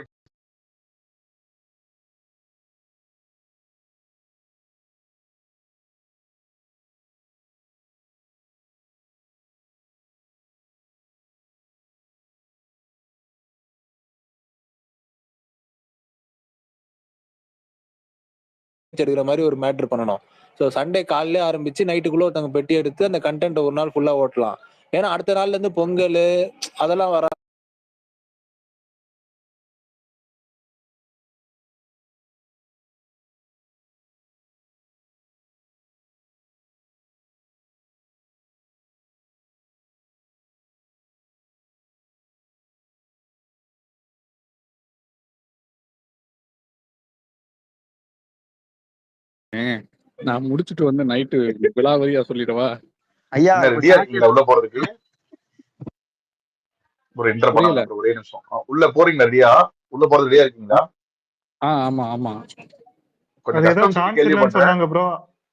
எடுக்கிற மாதிரி ஒரு மேட்ரு பண்ணணும். ஸோ சண்டே காலையிலே ஆரம்பிச்சு நைட்டுக்குள்ள ஒருத்தவங்க பெட்டி எடுத்து அந்த கண்டென்ட் ஒரு நாள் ஃபுல்லா ஓட்டலாம். ஏன்னா அடுத்த நாள்ல இருந்து பொங்கல் அதெல்லாம் வர நான் முடிச்சுட்டு வந்து நைட்டு விலாவரியா சொல்லிடவா? ஐயா ரெடியா இருக்கீங்களா உள்ள போறதுக்கு? ஒரு என்டர் புரியல. பண்ணாங்க, ஒரே நிமிஷம். உள்ள போறீங்களா? ரெடியா உள்ள போறது ரெடியா இருக்கீங்களா? ஆமா ஆமா. கொஞ்சம் அது ஏதோ கஷ்டம் சொல்லி சான்ஸ் இல்லைன்னு கேள்விப்பட்டேன். சொன்னாங்க ப்ரோ.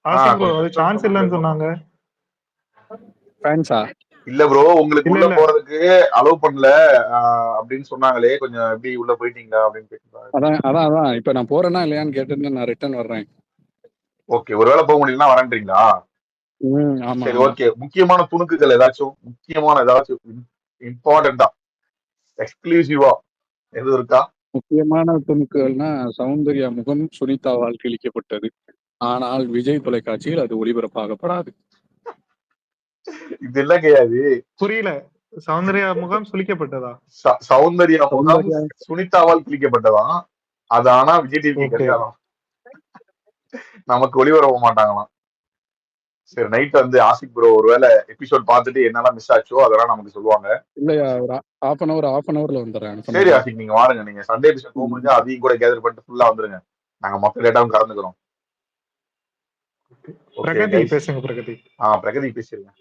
ஆசிம் ப்ரோ, அது சான்ஸ் இல்லைன்னு சொன்னாங்க. ஃபேன்ஸா? இல்ல ப்ரோ, உங்களுக்கு இல்ல உள்ள இல்ல போறதுக்கு அலோவ் பண்ணல அப்படின்னு சொன்னாங்களே, கொஞ்சம் எப்படி உள்ள போயிட்டீங்களா அப்படின்னு கேட்குறாங்க. அதான் அதான் அதான் இப்ப நான் போறேன்னா இல்லையான்னு கேட்டுட்டு நான் ரிட்டர்ன் வர்றேன். ஓகே, ஒருவேளை போக முடியலன்னா வரேன்றீங்களா? ஆமா சரி ஆமா. ஓகே. முக்கியமான துணுக்குகள் ஏதாச்சும், இம்பார்ட்டண்டா எக்ஸ்க்ளூசிவா எதுவும் இருக்கா? முக்கியமான துணுக்குகள்னா சௌந்தர்யா முகம் சுனிதாவால் கிழிக்கப்பட்டது. ஆனால் விஜய் தொலைக்காட்சியில் அது ஒளிபரப்பாகப்படாது. இது என்ன கிடையாது. புரியல. சௌந்தர்யா முகம் சுளிக்கப்பட்டதா? சௌந்தர்யா முகம் சௌந்தர்யா சுனிதாவால் கிழிக்கப்பட்டதான். அது ஆனா விஜய் டிவிக்கு ஓகே கிடையாதாம், நமக்கு ஒளிபரப்ப மாட்டாங்களாம். சரி நைட் வந்து ஆசிக் ப்ரோ ஒருவேளை எபிசோட் பார்த்துட்டு என்னெல்லாம் மிஸ் ஆச்சோ அதெல்லாம் நமக்கு சொல்லுவாங்க. இல்லையா, ஒரு half an hourல வந்துடுறேன் சரி சொன்னது. ஆசிக் நீங்க வாருங்க, நீங்க சண்டே எபிசோட் போக முடிஞ்சா அதையும் கூட கேதர் பண்ணிட்டு ஃபுல்லா வந்துருங்க, நாங்க மொத்த டேட்டாவும் கலந்துக்கிறோம். Okay Pragati guys. பேசுங்க பிரகதி. பிரகதி பேசிருங்க.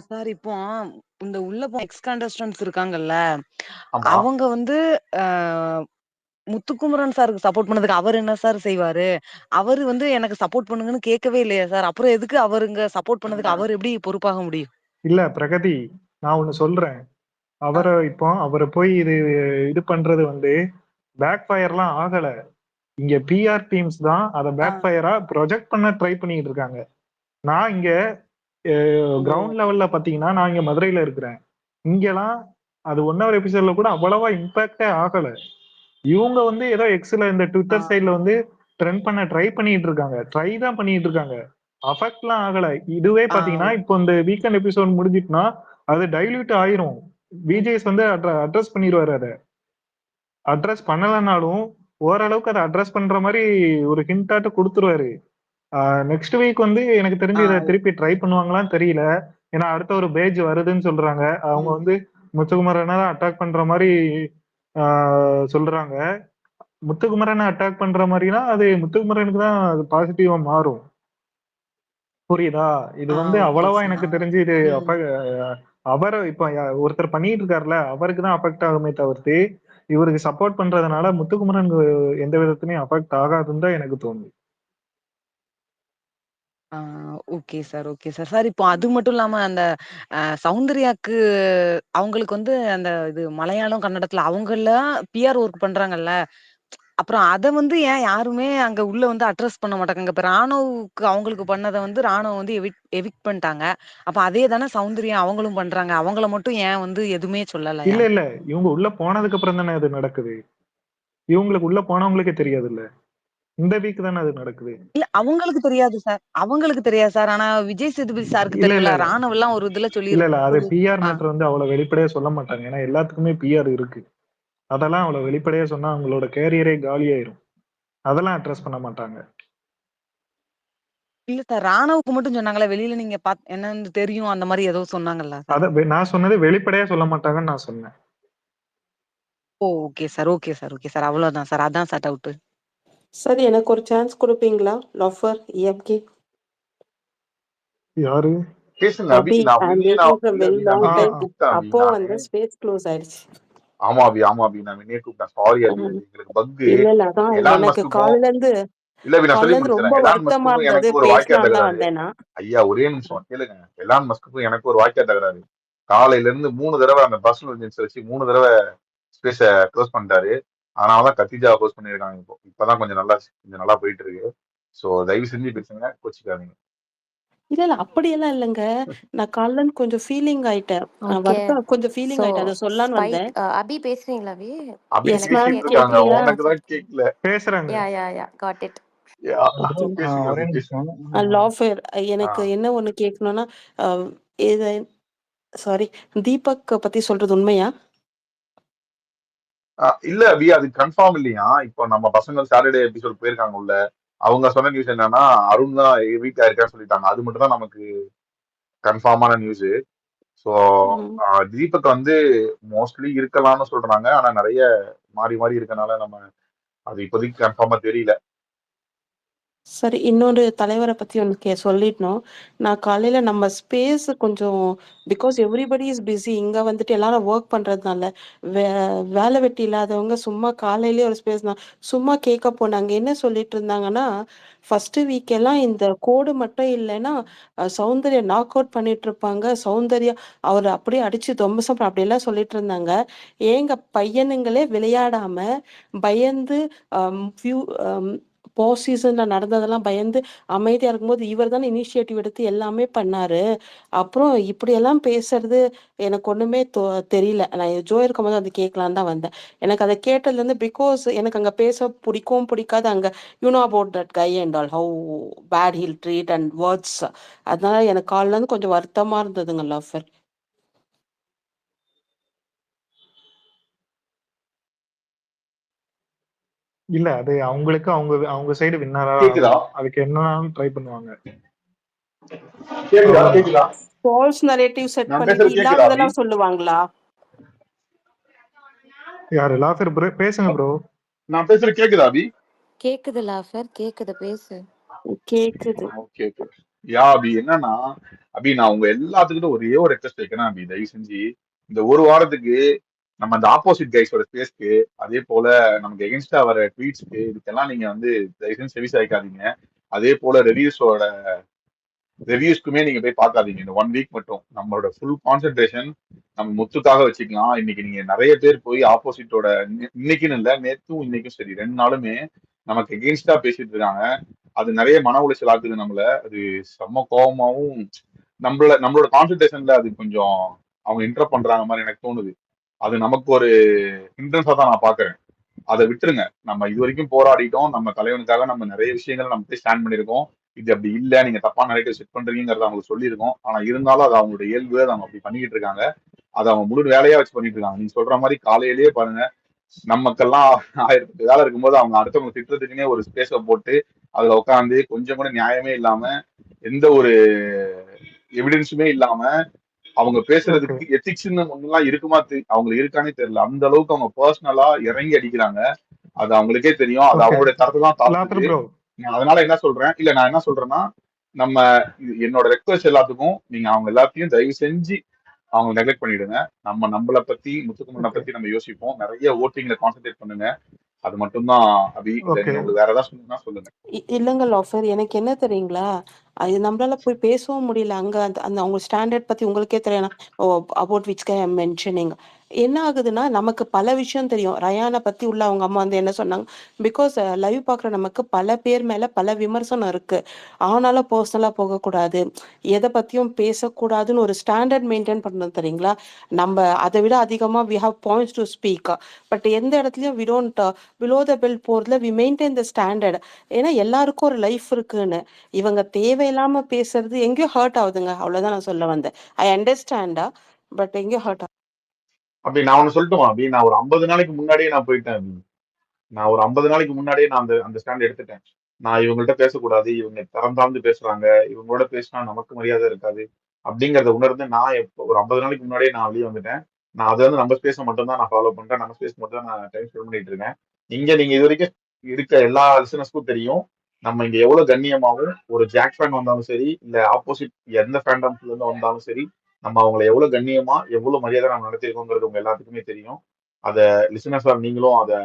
சார் இப்போ இந்த உள்ள எக்ஸ் கண்டஸ்டன்ஸ் இருக்காங்கல்ல, ஆமா அவங்க வந்து முத்துக்குமரன் சாருக்கு சப்போர்ட் பண்ணதுக்கு அவர் என்ன சார் செய்வாரு? அவரு வந்து எனக்கு சப்போர்ட் பண்ணுங்கன்னு கேட்கவே இல்லையா சார்? அப்புறம் எதுக்கு அவருங்க சப்போர்ட் பண்ணதுக்கு அவர் எப்படி பொறுப்பாக முடியும்? இல்ல பிரகதி, நான் ஒண்ணு சொல்றேன். அவரை போய் இது பண்றது வந்து பேக் ஃபயர்லாம் ஆகல. இங்க பிஆர் டீம்ஸ் தான் அதை பேக் ஃபயரா ப்ரொஜெக்ட் பண்ண ட்ரை பண்ணிட்டு இருக்காங்க. நான் இங்க கிரவுண்ட் லெவல்ல பாத்தீங்கன்னா நான் இங்க மதுரையில இருக்கிறேன். இங்கெல்லாம் அது 1 hour எபிசோட்ல கூட அவ்வளவா இம்பாக்டே ஆகல. இவங்க வந்து ஏதோ எக்ஸ்ல இந்த ட்விட்டர் சைட்ல வந்து ட்ரெண்ட் பண்ண ட்ரை பண்ணிட்டு இருக்காங்க. ட்ரை தான் பண்ணிட்டு இருக்காங்க. அஃபெக்ட்லாம் ஆகல. இதுவே பாத்தீங்கன்னா இப்போ இந்த வீக்கெண்ட் எபிசோட் முடிஞ்சிட்டுனா அது டைல்யூட் ஆயிரும். விஜேஸ் வந்து அட்ரஸ் பண்ணிடுவாரு. அதை அட்ரஸ் பண்ணலனாலும் ஓரளவுக்கு அதை அட்ரஸ் பண்ற மாதிரி ஒரு ஹிண்டாட்டு கொடுத்துருவாரு. நெக்ஸ்ட் வீக் வந்து எனக்கு தெரிஞ்சு இதை திருப்பி ட்ரை பண்ணுவாங்களான்னு தெரியல. ஏன்னா அடுத்த ஒரு பேஜ் வருதுன்னு சொல்றாங்க. அவங்க வந்து முத்துக்குமரனை தான் அட்டாக் பண்ற மாதிரி சொல்றாங்க. முத்துக்குமரனை அட்டாக் பண்ற மாதிரினா அது முத்துக்குமரனுக்கு தான் அது பாசிட்டிவா மாறும். புரியுதா? இது வந்து அவ்வளவா எனக்கு தெரிஞ்சு இது அவர் இப்ப ஒருத்தர் பண்ணிட்டு இருக்காருல்ல, அவருக்கு தான் அஃபெக்ட் ஆகுமே தவிர்த்து இவருக்கு சப்போர்ட் பண்றதுனால முத்துக்குமரன் எந்த விதத்துலயும் அஃபெக்ட் ஆகாதுன்னு தான் எனக்கு தோணுது. Okay sir, okay sir. Sir இப்போ அது மட்டும் இல்லாம அந்த சௌந்தர்யாக்கு அவங்களுக்கு வந்து அந்த இது மலையாளம், கன்னடத்துல அவங்கலாம் பிஆர் ஒர்க் பண்றாங்கல்ல. அப்புறம் அத வந்து ஏன் யாருமே அங்க உள்ள வந்து அட்ரஸ் பண்ண மாட்டாங்க? இப்ப ராணுவுக்கு அவங்களுக்கு பண்ணத வந்து ராணுவ வந்து எவிக்ட் பண்ணிட்டாங்க. அப்ப அதே தானே சௌந்தர்யா அவங்களும் பண்றாங்க. அவங்கள மட்டும் ஏன் வந்து எதுவுமே சொல்லலையா? இல்ல இவங்க உள்ள போனதுக்கு அப்புறம் தானே அது நடக்குது. இவங்களுக்கு உள்ள போனவங்களுக்கே தெரியாது இல்ல. இந்த வீக் தானே அது நடக்குது. இல்ல அவங்களுக்கு தெரியாது சார். அவங்களுக்கு தெரியாது சார். ஆனா விஜய் சேதுபதி சாருக்கு இல்ல தெரியும்ல. ராணுவெல்லாம் ஒரு இதுல இல்ல அது சொல்லி பிஆர் மேட்டர் வந்து அவ்வளவு வெளிப்படையா சொல்ல மாட்டாங்க. ஏன்னா எல்லாத்துக்குமே பிஆர் இருக்கு. அதெல்லாம் அவ்வளவு வெளிப்படையா சொன்னா அவங்களோட கேரியரே காலியாயிரும். அதெல்லாம் அட்ரஸ் பண்ண மாட்டாங்க. இல்ல சார். ராணுவுக்கு மட்டும் சொன்னாங்களே. வெளியில நீங்க என்னன்னு தெரியும் அந்த மாதிரி ஏதோ சொன்னாங்கல்ல சார்? அத நான் சொன்னது வெளிப்படையா சொல்ல மாட்டாங்கன்னு நான் சொன்னேன். Okay sir, okay sir, okay sir. அவ்வளவுதான் சார். அதான் சார் டவுட். சார் எனக்கு ஒரு சான்ஸ் கொடுப்பீங்களா? லாஃபர் EFK யாரு? பேசுங்க Abhi. I am waiting from very long time. அப்போ அந்த ஸ்பேஸ் க்ளோஸ் ஆயிடுச்சு. ஆமா அபி, நான் முன்னே கூப்பிட்டேன். சாரி அபி, எங்களுக்கு பக். இல்ல அதான் எனக்கு காலையில இருந்து இல்ல அபி, நான் சொல்லி முடிச்சேன். ரொம்ப எலான் வருத்தமா மஸ்குக்கும் இருந்தது. எனக்கு ஒரு வாய்க்கா பேசலாம் தான் தகராறு. வந்தேனா. ஐயா ஒரே நிமிஷம் கேளுங்க. எலான் மஸ்குக்கும் எனக்கு ஒரு வாய்க்கா தகராறு. காலையில இருந்து 3 தடவை அந்த பர்சனல் ஜென்ஸ் வச்சு 3 தடவை ஸ்பேஸ க்ளோஸ் பண்ணிட்டாரு. அதனாலதான் கத்திஜா க்ளோஸ் பண்ணிருக்காங்க. இப்பதான் கொஞ்சம் நல்லா போயிட்டு இருக்கு. சோ தயவு செஞ்சு பேசுங்க, கோச்சிக்காதீங்க. இல்ல அப்படியெல்லாம் இல்லைங்க. நான் காலைல இருந்து கொஞ்சம் ஃபீலிங் ஆயிட்டேன். ஓகே. கொஞ்சம் ஃபீலிங் ஸோ ஆயிட்டேன். அதை சொல்லலான்னு வந்தேன். அபி பேசுறீங்களா அபி? அபி எஸ் எனக்கு மேம். பேசிட்டு இருக்காங்க, கேட்கல. உனக்கு தான் கேட்கல. பேசுறாங்க. யா காட் இட். பேசுங்க ஒரே அபி, பேசுங்க. நிமிஷம். லாஃபர் எனக்கு என்ன ஒண்ணு கேட்கணும்னா, இது சாரி, தீபக் பத்தி சொல்றது உண்மையா? இல்ல அபி, அது கன்ஃபார்ம் இல்லையா? இப்போ நம்ம பசங்க சாட்டர்டே எபிசோட் போயிருக்காங்க உள்ள. அவங்க சொன்ன நியூஸ் என்னன்னா அருண் தான் வீக்கா இருக்கான்னு சொல்லிட்டாங்க. அது மட்டும் தான் நமக்கு கன்ஃபார்மான நியூஸ். ஸோ தீபக் வந்து மோஸ்ட்லி இருக்கலாம்னு சொல்றாங்க. ஆனா நிறைய மாறி மாறி இருக்கனால நம்ம அது இப்போதைக்கு கன்ஃபார்மா தெரியல. சரி, இன்னொரு தலைவரை பத்தி ஒன்று சொல்லிடணும். நான் காலையில நம்ம ஸ்பேஸ் கொஞ்சம் பிகாஸ் எவ்ரிபடி இஸ் பிஸி. இங்க வந்துட்டு எல்லாரும் ஒர்க் பண்றதுனால வேலை வெட்டி இல்லாதவங்க சும்மா காலையிலேயே ஒரு ஸ்பேஸ் தான் சும்மா கேட்க போனாங்க. என்ன சொல்லிட்டு இருந்தாங்கன்னா, ஃபர்ஸ்ட் வீக் எல்லாம் இந்த கோடு மட்டும் இல்லைன்னா சௌந்தர்யா நாக் அவுட் பண்ணிட்டு இருப்பாங்க. சௌந்தர்யா அவர் அப்படியே அடிச்சு தொம்பசம் அப்படியெல்லாம் சொல்லிட்டு இருந்தாங்க. ஏங்க பையனுங்களே விளையாடாம பயந்து ஃபியூ போஸ்ட் சீசன்ல நடந்ததெல்லாம் பயந்து அமைதியா இருக்கும்போது இவர் தானே இனிஷியேட்டிவ் எடுத்து எல்லாமே பண்ணாரு. அப்புறம் இப்படியெல்லாம் பேசுறது எனக்கு ஒண்ணுமே தெரியல. நான் ஜோ இருக்கும்போது அது கேட்கலான்னு தான் வந்தேன். எனக்கு அதை கேட்டதுல இருந்து பிகாஸ் எனக்கு அங்க பேச பிடிக்கும் பிடிக்காது. அங்க you know about that guy and all how bad ill treat and words. அதனால எனக்கு காலில இருந்து கொஞ்சம் வருத்தமா இருந்ததுங்க லாஃபர். இல்ல அது அவங்களுக்கு அவங்க சைடு வின்னரா கேக்குதா ஆகணும். அதுக்கு என்னன்னாலும் ட்ரை பண்ணுவாங்க. கேக்குதா அவ்வளவுதான். கேக்குதா ஃபால்ஸ் நரேட்டிவ் செட் நான் பண்ணிட்டு பேசுறது கேக்குதா அபி? இல்லாததெல்லாம் சொல்லுவாங்களா? யாரு லாஃபர் ப்ரோ? பேசுங்க ப்ரோ. நான் பேசுறது கேக்குதா அபி? கேக்குது லாஃபர், கேக்குது, பேசு. கேக்குது. Okay okay. யா அபி என்னன்னா அபி நான் உங்க எல்லாத்துக்கிட்டும் ஒரே ஒரு ரெக்வஸ்ட் வைக்கிறேன் அபி. தயவு செஞ்சு இந்த ஒரு வாரத்துக்கு நம்ம அந்த ஆப்போசிட் கைஸோட ஸ்பேஸ்க்கு, அதே போல நமக்கு எகென்ஸ்டா வர ட்வீட்ஸ்க்கு, இதுக்கெல்லாம் நீங்க வந்து தயவு செஞ்சு செவி சாய்க்காதீங்க. அதே போல ரிவ்யூஸ்க்குமே நீங்க போய் பார்க்காதீங்க. இந்த 1 வீக் மட்டும் நம்மளோட ஃபுல் கான்சென்ட்ரேஷன் நம்ம முத்துக்காக வச்சுக்கலாம். இன்னைக்கு நீங்க நிறைய பேர் போய் ஆப்போசிட்டோட, இன்னைக்குன்னு இல்ல நேத்தும் இன்னைக்கும் சரி 2 நாளுமே நமக்கு எகென்ஸ்டா பேசிட்டு இருக்காங்க. அது நிறைய மன உளைச்சல் ஆக்குது நம்மள. அது செம்ம கோபமாவும் நம்மளோட கான்சென்ட்ரேஷன்ல அது கொஞ்சம் அவங்க இன்டரப்ட் பண்றாங்க மாதிரி எனக்கு தோணுது. அது நமக்கு ஒரு ஹிண்ட்ரன்ஸா தான் நான் பாக்குறேன். அதை விட்டுருங்க. நம்ம இது வரைக்கும் போராடிட்டோம். நம்ம தலைவனுக்காக நம்ம நிறைய விஷயங்கள் நம்ம போய் ஸ்டாண்ட் பண்ணிருக்கோம். இது அப்படி இல்ல, நீங்க தப்பான நரேட்டிவ் செட் பண்றீங்கிறத அவங்களுக்கு சொல்லியிருக்கோம். ஆனா இருந்தாலும் அது அவங்களோட இயல்பு, அதை அவங்க அப்படி பண்ணிக்கிட்டு இருக்காங்க. அதை அவங்க முழு வேலையா வச்சு பண்ணிட்டு இருக்காங்க. நீங்க சொல்ற மாதிரி காலையிலேயே பாருங்க, நமக்கெல்லாம் 1000 வேலை இருக்கும்போது அவங்க அடுத்தவங்க திட்டத்துக்குன்னே ஒரு ஸ்பேஸ போட்டு அதுல உட்காந்து கொஞ்சம் கூட நியாயமே இல்லாம, எந்த ஒரு எவிடன்ஸுமே இல்லாம அவங்க ஓகே பேசுறதுக்கு எத்திக்ஸ்ன்னு ஒண்ணுலாம் இருக்குமா அவங்களுக்கு இருக்கானே தெரியல. அந்த அளவுக்கு அவங்க பர்சனலா இறங்கி அடிக்கிறாங்க. அது அவங்களுக்கே தெரியும். அது ஓகே அவங்களுடைய தரத்தை தான் லாஃபர் தாழ்த்துது. ப்ரோ. நான் அதனால என்ன சொல்றேன், இல்ல நான் என்ன சொல்றேன்னா, நம்ம என்னோட ரெக்வஸ்ட் எல்லாத்துக்கும் நீங்க அவங்க எல்லாத்தையும் தயவு செஞ்சு அவங்க நெக்லெக்ட் பண்ணிடுங்க. நம்மளை பத்தி, முத்துக்குமரனை ஓகே பத்தி நம்ம யோசிப்போம். நிறைய ஓட்டிங்ல கான்சென்ட்ரேட் பண்ணுங்க. அது மட்டும்தான் அபி. இல்ல ஓகே நீங்க உங்களுக்கு வேற ஏதாவது சொல்லணும்னா சொல்லுங்க. இல்லங்க லாஃபர், எனக்கு என்ன தெரியுங்களா, அது நம்மளால போய் பேசவும் முடியல. அங்க அந்த அந்த அவங்க ஸ்டாண்டர்ட் பத்தி உங்களுக்கே தெரியும். About which I am mentioning. என்ன ஆகுதுன்னா, நமக்கு பல விஷயம் தெரியும். ரயானை பத்தி உள்ள அவங்க அம்மா வந்து என்ன சொன்னாங்க, பிகாஸ் லைவ் பார்க்குற நமக்கு பல பேர் மேல பல விமர்சனம் இருக்கு. ஆனாலும் பர்சனலா போகக்கூடாது, எதை பத்தியும் பேசக்கூடாதுன்னு ஒரு ஸ்டாண்டர்ட் மெயின்டைன் பண்ணணும் தெரியுங்களா. நம்ம அதை விட அதிகமா we have points to speak. But எந்த இடத்துலயும் we don't below the belt போறதுல வி மெயின்டைன் த ஸ்டாண்டர்ட். ஏன்னா எல்லாருக்கும் ஒரு லைஃப் இருக்குன்னு. இவங்க தேவையில்லாம பேசுறது எங்கேயோ ஹர்ட் ஆகுதுங்க. அவ்வளவுதான் நான் சொல்ல வந்தேன். ஐ அண்டர்ஸ்டாண்டா, பட் எங்கேயோ ஹர்ட். அப்படி நான் ஒண்ணு சொல்லட்டுமா அபி? நான் ஒரு 50 நாளைக்கு முன்னாடியே நான் போயிட்டேன் அபி. நான் ஒரு 50 நாளைக்கு முன்னாடியே நான் அந்த ஸ்டாண்ட் எடுத்துட்டேன். நான் இவங்கள்ட்ட பேசக்கூடாது, இவங்க தரம் தாழ்ந்து பேசுறாங்க, இவங்களோட பேசினா நமக்கு மரியாதை இருக்காது அப்படிங்கறத உணர்ந்து நான் ஒரு 50 நாளைக்கு முன்னாடியே நான் வெளியே வந்துட்டேன். நான் அதை வந்து நம்ம ஸ்பேஸ் மட்டும் தான் நான் ஃபாலோ பண்றேன். நம்ம ஸ்பேஸ் மட்டும் தான் நான் டைம் ஸ்பெண்ட் பண்ணிட்டு இருக்கேன். இங்க நீங்க இது வரைக்கும் இருக்க எல்லா லிசனர்ஸ்க்கும் தெரியும், நம்ம இங்க எவ்வளவு கண்ணியமாவும், ஒரு ஜாக் ஃபேன் வந்தாலும் சரி, இல்ல ஆப்போசிட் எந்த ஃபேண்டம்ஸ்ல இருந்து வந்தாலும் சரி, நம்ம அவங்களை எவ்வளவு கண்ணியமா, எவ்வளவு மரியாதை நம்ம நடத்திருக்கோங்கிறது உங்க எல்லாத்துக்குமே தெரியும். அத லிசனர்ஸா நீங்களும் அதை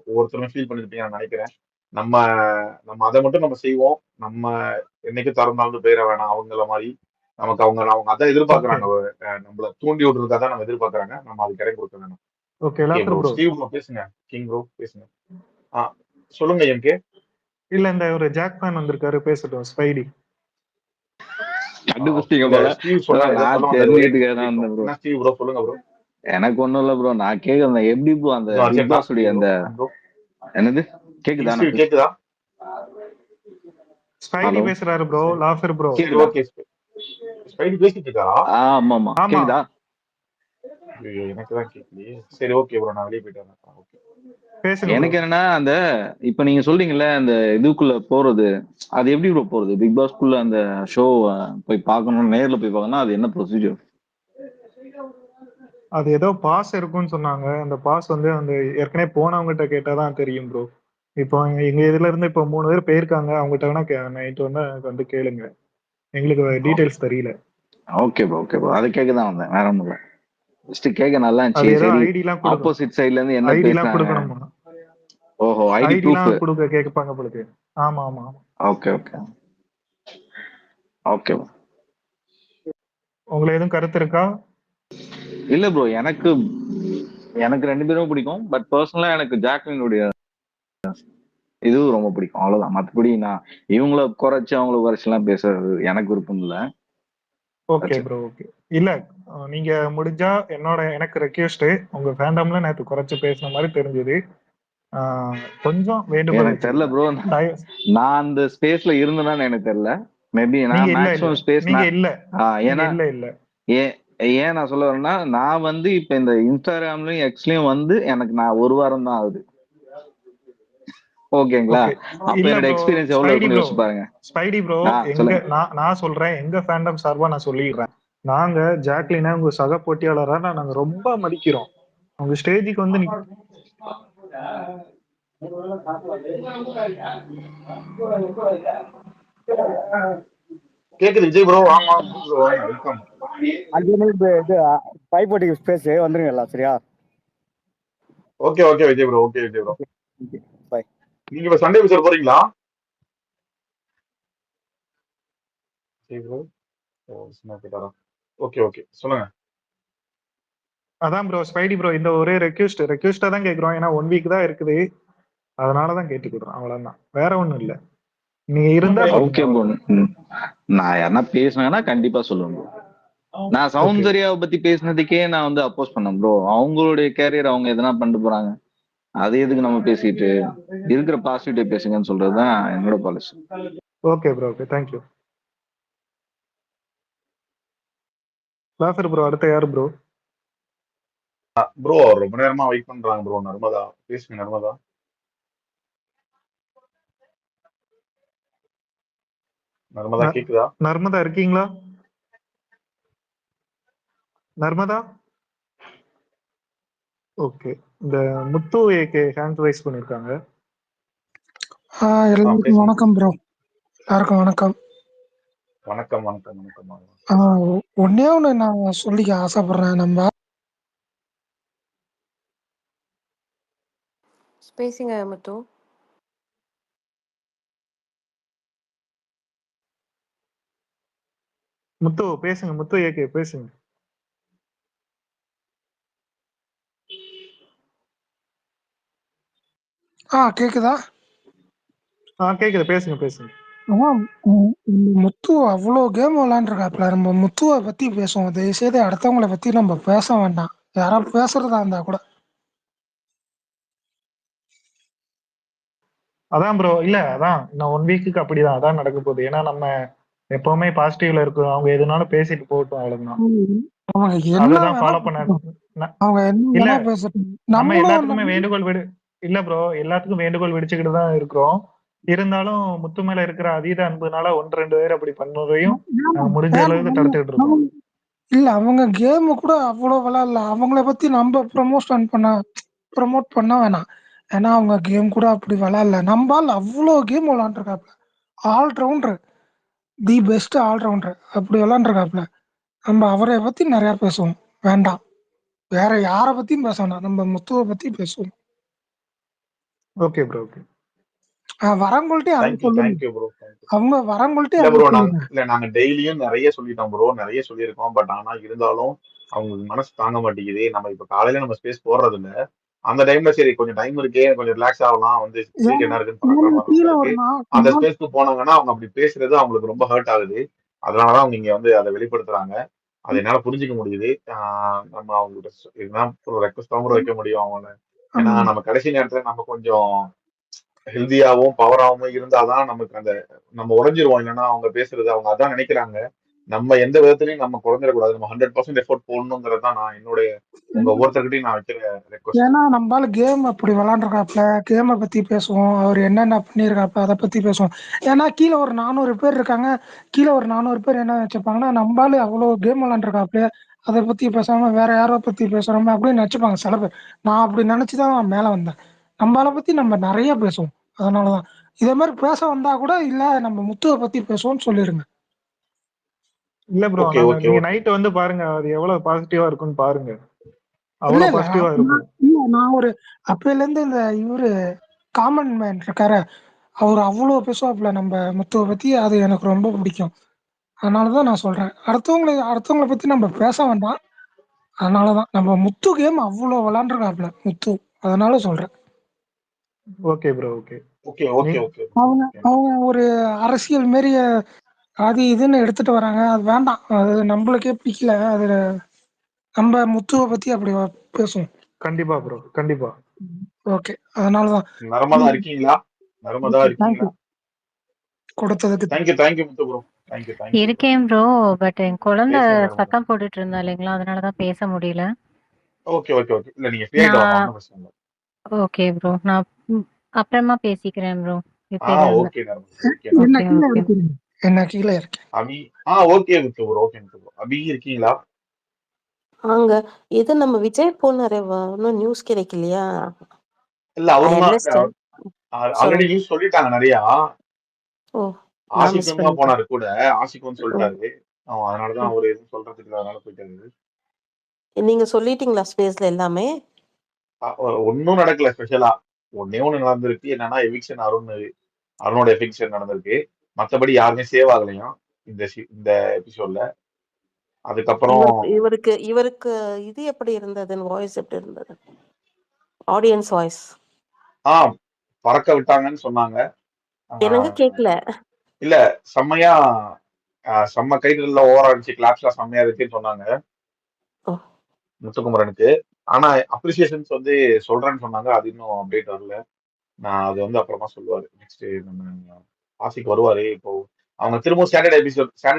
ஒவ்வொருத்தருமே ஃபீல் பண்ணிருப்பீங்க நான் நினைக்கிறேன். நம்ம நம்ம அதை மட்டும் நம்ம செய்வோம். நம்ம என்னைக்கும் திறந்தாலும் போயிட வேணாம் அவங்கள மாதிரி. நமக்கு அவங்க அதான் ஓகே எதிர்பார்க்கறாங்க. நம்மள தூண்டி விடுறதுக்காக தான் நம்ம எதிர்பார்க்கறாங்க. நம்ம அதுக்கு இடம் கொடுக்க வேணும். Okay okay lawful bro. Bro. Steve bro பேசுங்க. கிங் ப்ரோ பேசுங்க. சொல்லுங்க எம்கே. இல்ல இந்த ஒரு ஜாக் ஃபேன் வந்திருக்காரு, பேசட்டும். ஸ்பைடி. கண்டுபிடிச்சிங்க இல்ல போல. ஸ்டீவ் சொன்னா ஏதோ சொல்ல நான் வந்தாரு, ஒரே தெரிஞ்சுக்கிட்டு தான் நிமிஷம் வந்தேன் ப்ரோ. என்ன ஸ்டீவ் ப்ரோ சொல்லுங்க ப்ரோ. எனக்கு ஒண்ணும் இல்ல ப்ரோ. நான் கேக்குறேன் எப்படி ப்ரோ அந்த இன்னும் பிக் அர்ஜென்டா பாஸ் உடைய அந்த ப்ரோ. என்னது கேக்குதா? நான் கேக்குதா? ஸ்பைடி ஹலோ பேசுறாரு ப்ரோ. Lawful bro. சரி கேக்குதா? ஓகே. ஸ்பைடி பேசிட்டு இருக்காரா? ஆமா ஆமா ஆமா கேக்குதா? ஐயோ, எனக்கு தான் கேட்கலையே. சரி ஓகே ப்ரோ, நான் வெளியே போயிட்டு வரேன். ஓகே. பேசுங்க ப்ரோ. எனக்கு என்னன்னா அந்த இப்ப நீங்க சொல்றீங்கல்ல அந்த இதுக்குள்ள போறது, அது எப்படி ப்ரோ போறது? பிக் பாஸ்க்குள்ள அந்த ஷோ போய் பார்க்கணும், நேர்ல போய் பார்க்கணும், அது என்ன ப்ரொசீஜர்? அது ஏதோ பாஸ் இருக்கும்னு சொன்னாங்க. அந்த பாஸ் வந்து அந்த ஏற்கனவே போனவங்ககிட்ட கேட்டாதான் தெரியும் ப்ரோ. இப்போ எங்க இதுல இருந்து இப்போ 3 பேர் போயிருக்காங்க. அவங்ககிட்ட வேணா நைட் வந்து கேளுங்க. எங்களுக்கு டீடைல்ஸ் தெரியல. Okay bro okay bro. அதை கேட்க தான் வந்தேன், வேற ஒண்ணும் இல்ல. ஃபர்ஸ்ட் கேட்க நல்லா அது இருந்துச்சு. ஏதோ சரி ஐடிலாம் கொடுக்கணும். ஆப்போசிட் சைடுல இருந்து என்ன ஐடிலாம் பேசுறாங்க. கொடுக்கணுமா? ஓஹோ ஐடி ப்ரூஃப். ஐடிலாம் கொடுக்க கேட்பாங்க பொழுது. ஆமா ஆமா. Okay okay okay. உங்களுக்கு எதுவும் கருத்து இருக்கா? இல்ல ப்ரோ, எனக்கு 2 பேரும் பிடிக்கும். பட் பர்சனலா எனக்கு ஜாக்லினுடைய இது ரொம்ப பிடிக்கும், அவ்வளவுதான். மத்தபடி நான் இவங்கள குறைச்சு அவங்கள குறைச்செல்லாம் பேசுறது எனக்கு விருப்பம் இல்ல. Okay bro okay. இல்ல நீங்க முடிஞ்சா எனக்கு ரெக்வெஸ்ட், உங்க ஃபேண்டம்ல நேத்து குறைச்சு பேசுன மாதிரி தெரிஞ்சது. கொஞ்சம் வேண்டுகோள் எனக்கு தெரியல ப்ரோ. நான் அந்த ஸ்பேஸ்ல இருந்தேன்னு எனக்கு தெரியல. மேபி நான் மேக்ஸிமம் ஸ்பேஸ் நீங்க இல்ல. ஏன்னா இல்ல ஏன் நான் சொல்ல வரேன்னா, நான் வந்து இப்ப இந்த இன்ஸ்டாகிராம்லயும் எக்ஸ்லயும் வந்து எனக்கு நான் 1 வாரம் தான் ஆகுது. ஓகேங்களா? ஓகே. அப்ப இல்ல என்னோட ப்ரோ, எக்ஸ்பீரியன்ஸ் எவ்வளவு ஸ்பைடி இருக்குன்னு ப்ரோ, யோசிச்சு பாருங்க. ஸ்பைடி ப்ரோ, எங்க சொல்லுங்க. நான் சொல்றேன், எங்க ஃபேண்டம் சார்பா நான் சொல்லிடுறேன். நாங்க ஜாக்லினை உங்க சக போட்டியாளரா நாங்க ரொம்ப மதிக்கிறோம். அவங்க ஸ்டேஜுக்கு வந்து கேக்குது விஜய் ப்ரோ, வாங்க வாங்க ப்ரோ, வாங்க வெல்கம். 5 நிமிஷம் இது பைப்போட்டிக்கு ஸ்பேஸ் வந்துருங்க எல்லாம் சரியா? Okay okay Vijay bro, okay Vijay bro. Bye. நீங்க இப்ப சண்டே எபிசோட் போறீங்களா விஜய் ப்ரோ? ஓகே ஓகே சொல்லுங்க. அதான் ப்ரோ ஸ்பைடி ப்ரோ, இந்த ஒரே ரெக்வெஸ்டா தான் கேக்குறோம். ஏன்னா 1 வீக் தான் இருக்குது, அதனாலதான் கேட்டுக்கிடுறோம். அவ்வளவுதான், வேற ஒண்ணும் இல்ல. நீங்க இருந்தா ஓகே ப்ரோ, நான் யாருன்னா பேசினாங்கன்னா கண்டிப்பா சொல்லுவேன் ப்ரோ. நான் சௌந்தர்யாவை பத்தி பேசினதுக்கே நான் வந்து அப்போஸ் பண்ணேன் ப்ரோ. அவங்களுடைய கேரியர் அவங்க எதனா பண்ணிட்டு போறாங்க, அது எதுக்கு நம்ம பேசிட்டு இருக்கிற பாசிட்டிவ் பேசுங்கன்னு சொல்றதுதான் என்னோட policy. Okay bro, okay, thank you. Lawful bro, அடுத்த யாரு ப்ரோ? ப்ரோ ரொம்ப நேரமா வெயிட் பண்றாங்க ப்ரோ. நர்மதா பேசுங்க. நர்மதா நர்மதா கேக்குதா? நர்மதா இருக்கீங்களா? நர்மதா? ஓகே, இந்த முத்து ஏகே ஹேண்ட் ரைஸ் பண்ணிருக்காங்க. எல்லாருக்கும் வணக்கம் ப்ரோ. எல்லாருக்கும் வணக்கம். வணக்கம் வணக்கம் வணக்கம். ஒன்னே ஒண்ணு நான் சொல்லிக்க ஆசைப்படுறேன். நம்ம பேசுங்க முத்து. முத்து பேசுங்க, முத்து ஏகே பேசுங்க. கேக்குதா? கேக்குது, பேசுங்க பேசுங்க. முத்து அவ்வளோ கேம் விளையாண்டுருக்காப்ல. நம்ம முத்துவை பத்தி பேசுவோம், தயவுசெய்து அடுத்தவங்களை பத்தி நம்ம பேச வேண்டாம். யாராவது பேசுறதா இருந்தா கூட. அதான் ப்ரோ, இல்ல அதான் நான் 1 வீக்குக்கு அப்படிதான் அதான் நடக்க போகுது. ஏன்னா நம்ம எப்பவுமே பாசிட்டிவ்ல இருக்கும். அவங்க எதுனாலும் பேசிட்டு போகட்டும், அவ்வளவுதான். அவங்க என்ன அதுதான் வேணா ஃபாலோ பண்ண. அவங்க என்ன இல்ல, வேணா பேசட்டும். நம்ம எல்லாத்துக்குமே வேண்டுகோள் இல்ல ப்ரோ, எல்லாத்துக்கும் வேண்டுகோள் விடுச்சுக்கிட்டு தான் இருக்கிறோம். இருந்தாலும் முத்து மேல இருக்கிற அதீத அன்புனால 1-2 பேர் அப்படி பண்ணதையும் முடிஞ்ச அளவுக்கு தடுத்துக்கிட்டு இருக்கோம். இல்ல, அவங்க கேம் கூட அவ்வளவு விளையாடல. அவங்கள பத்தி நம்ம ப்ரமோட் பண்ண வேணாம். ஏன்னா அவங்க கேம் கூட அப்படி விளையாடல. நம்மால் அவ்வளோ கேம் விளையாண்டுருக்காப்ல. ஆல்ரவுண்டர், தி பெஸ்ட் ஆல்ரவுண்டர் அப்படி விளையாண்டுருக்காப்ல. நம்ம அவரை பத்தி நிறைய பேசுவோம், வேண்டாம். வேற யார பத்தியும் பேச வேண்டாம், நம்ம முத்துவை பத்தி பேசுவோம். Okay bro, okay. வரங்கொள்ட்டே அது தேங்க்யூ ப்ரோ. அவங்க வரங்கொள்ட்டே இல்ல அது ப்ரோ, சொல்லுங்க. நாங்க டெய்லியும் நிறைய சொல்லிட்டோம் ப்ரோ, நிறைய சொல்லியிருக்கோம். பட் ஆனா இருந்தாலும் அவங்களுக்கு மனசு தாங்க மாட்டேங்குது. நம்ம இப்ப காலையில நம்ம ஸ்பேஸ் போடுறது இல்ல. அந்த டைம்ல சரி கொஞ்சம் டைம் இருக்கே, கொஞ்சம் ரிலாக்ஸ் ஆகலாம், வந்து ஸ்பேஸ் என்ன இருக்குன்னு பாக்குற மாதிரி இருக்கு. அந்த ஸ்பேஸ்க்கு போனாங்கன்னா அவங்க அப்படி பேசுறது அவங்களுக்கு ரொம்ப ஹர்ட் ஆகுது. அதனாலதான் அவங்க இங்க வந்து அதை வெளிப்படுத்துறாங்க. அதை என்னால புரிஞ்சுக்க முடியுது. நம்ம அவங்கள்ட்ட இதுதான் ரெக்வஸ்டாவும் கூட வைக்க முடியும் அவங்கள. ஏன்னா நம்ம கடைசி நேரத்துல நம்ம கொஞ்சம் ஹெல்தியாவும் பவராவும் இருந்தாதான் நமக்கு அந்த நம்ம உடைஞ்சிருவோம். இல்லைன்னா அவங்க பேசுறது அவங்க அதான் நினைக்கிறாங்க. நம்ம எந்த விதத்திலையும் நம்ம குறைஞ்சிடக்கூடாது. நம்ம 100% எஃபோர்ட் போடணுங்கிறது தான் நான் என்னுடைய உங்க ஒவ்வொருத்தர்கிட்டையும் நான் வைக்கிற ரெக்வஸ்ட். ஏன்னா நம்மளால கேம் அப்படி விளாண்டுருக்காப்ல. கேமை பத்தி பேசுவோம், அவர் என்னென்ன பண்ணியிருக்காப்ல அதை பத்தி பேசுவோம். ஏன்னா கீழே ஒரு 400 பேர் இருக்காங்க. கீழே ஒரு 400 பேர் என்ன நினைச்சுப்பாங்கன்னா, நம்மளால அவ்வளோ கேம் விளாண்டுருக்காப்ல, அதை பத்தி பேசாம வேற யாரோ பத்தி பேசுறோமே அப்படின்னு நினைச்சுப்பாங்க சில பேர். நான் அப்படி நினைச்சுதான் நான் மேல வந்தேன். நம்மளை பத்தி நம்ம நிறைய பேசுவோம். அதனாலதான் இதே மாதிரி பேச வந்தா கூட இல்ல நம்ம முத்துவை பத்தி பேசுவோம்னு சொல்லிருங்க. இல்ல ப்ரோ, நீங்க நைட் வந்து பாருங்க, அது எவ்வளவு பாசிட்டிவா இருக்குன்னு பாருங்க. அவ்வளவு பாசிட்டிவா இருக்கும். இல்ல, நான் ஒரு அப்பையில இருந்து இந்த இவரு காமன் மேன் இருக்காரு, அவர் அவ்வளவு பேசுவாப்ல நம்ம முத்துவை பத்தி. அது எனக்கு ரொம்ப பிடிக்கும். அதனாலதான் நான் சொல்றேன், அடுத்தவங்களை பத்தி நம்ம பேச வேண்டாம். அதனாலதான் நம்ம முத்து கேம் அவ்வளவு விளையாண்டுருக்காப்ல முத்து, அதனால சொல்றேன். Okay bro, okay. அவங்க ஒரு அரசியல் மாரி அது இதுன்னு எடுத்துட்டு வராங்க, அது வேண்டாம். அது நம்மளுக்கே பிடிக்கல. அது நம்ம முத்துவை பத்தி அப்படி பேசுவோம். கண்டிப்பா ப்ரோ, கண்டிப்பா. ஓகே, அதனாலதான். நர்மதா இருக்கீங்களா? நர்மதா இருக்கீங்களா? கொடுத்ததுக்கு தேங்க்யூ முத்து ப்ரோ. தேங்க்யூ. இருக்கேன் ப்ரோ, பட் என் குழந்தை சத்தம் போட்டுட்டு இருந்தா இல்லைங்களா, அதனாலதான் பேச முடியல. ஓகே. இல்ல நீங்க ஃப்ரீ ஆயிட்டு வாங்க, ஒண்ணும் பிரச்சனை இல்ல. ஓகே ப்ரோ, நான் அப்புறமா பேசிக்கிறேன் ப்ரோ. இப்ப ஆ இல்ல. Okay Narmada, okay Narmada. என்ன ஓகே கீழே ஓகே. இறக்கிடுங்க. என்ன கீழே இறக்கி அபி ஓகே முத்து ப்ரோ, ஓகே முத்து ப்ரோ. அபி இருக்கீங்களா? அங்க இது நம்ம விஜய் போனாரே இன்னும் நியூஸ் கிடைக்கலையா? இல்ல ஐ அவரும் தான் அண்டர்ஸ்டாண்ட். ஆல்ரெடி சொல்லுங்க. நியூஸ் சொல்லிட்டாங்க நிறையா. ஓ, நான் மிஸ் ஆசிக்கும் தான் பண்ணிட்டேன். போனாரு கூட, ஆசிக்கும் ம், சொல்லிட்டாரு. அதனாலதான் ம். அவரு எதுவும் சொல்றதுக்கு இல்ல, அதனால போயிட்டாரு. நீங்க சொல்லிட்டீங்களா ஸ்பேஸ்ல எல்லாமே? ஒன்னும் நடக்கல ஸ்பெஷலா. ஒன்னே ஒண்ணு நடந்திருக்கு, என்னன்னா எவிக்ஷன் அருணோட எவிக்ஷன் நடந்திருக்கு. மத்தபடி யாருமே சேவ் ஆகலையும் இந்த எபிசோட்ல. அதுக்கப்புறம் இவருக்கு இவருக்கு இது எப்படி இருந்தது? வாய்ஸ் எப்படி இருந்தது? ஆடியன்ஸ் வாய்ஸ் பறக்க விட்டாங்கன்னு சொன்னாங்க. எனக்கு கேட்கல. இல்ல செம்மையா, செம்ம கைதுல ஓவரா இருந்துச்சு, கிளாப்ஸ்லாம் செம்மையா இருக்குன்னு சொன்னாங்க ஓ, முத்துக்குமரனுக்கு. ஆனா அப்ரிசியேஷன்ஸ் வந்து சொல்றேன்னு சொன்னாங்க, அது இன்னும் அப்டேட் வரல. நான் அது வந்து அப்புறமா சொல்லுவாரு. நெக்ஸ்ட் நம்ம ஆசிக்கு வருவாரு. இப்போ அவங்க திரும்ப சாட்டர்டே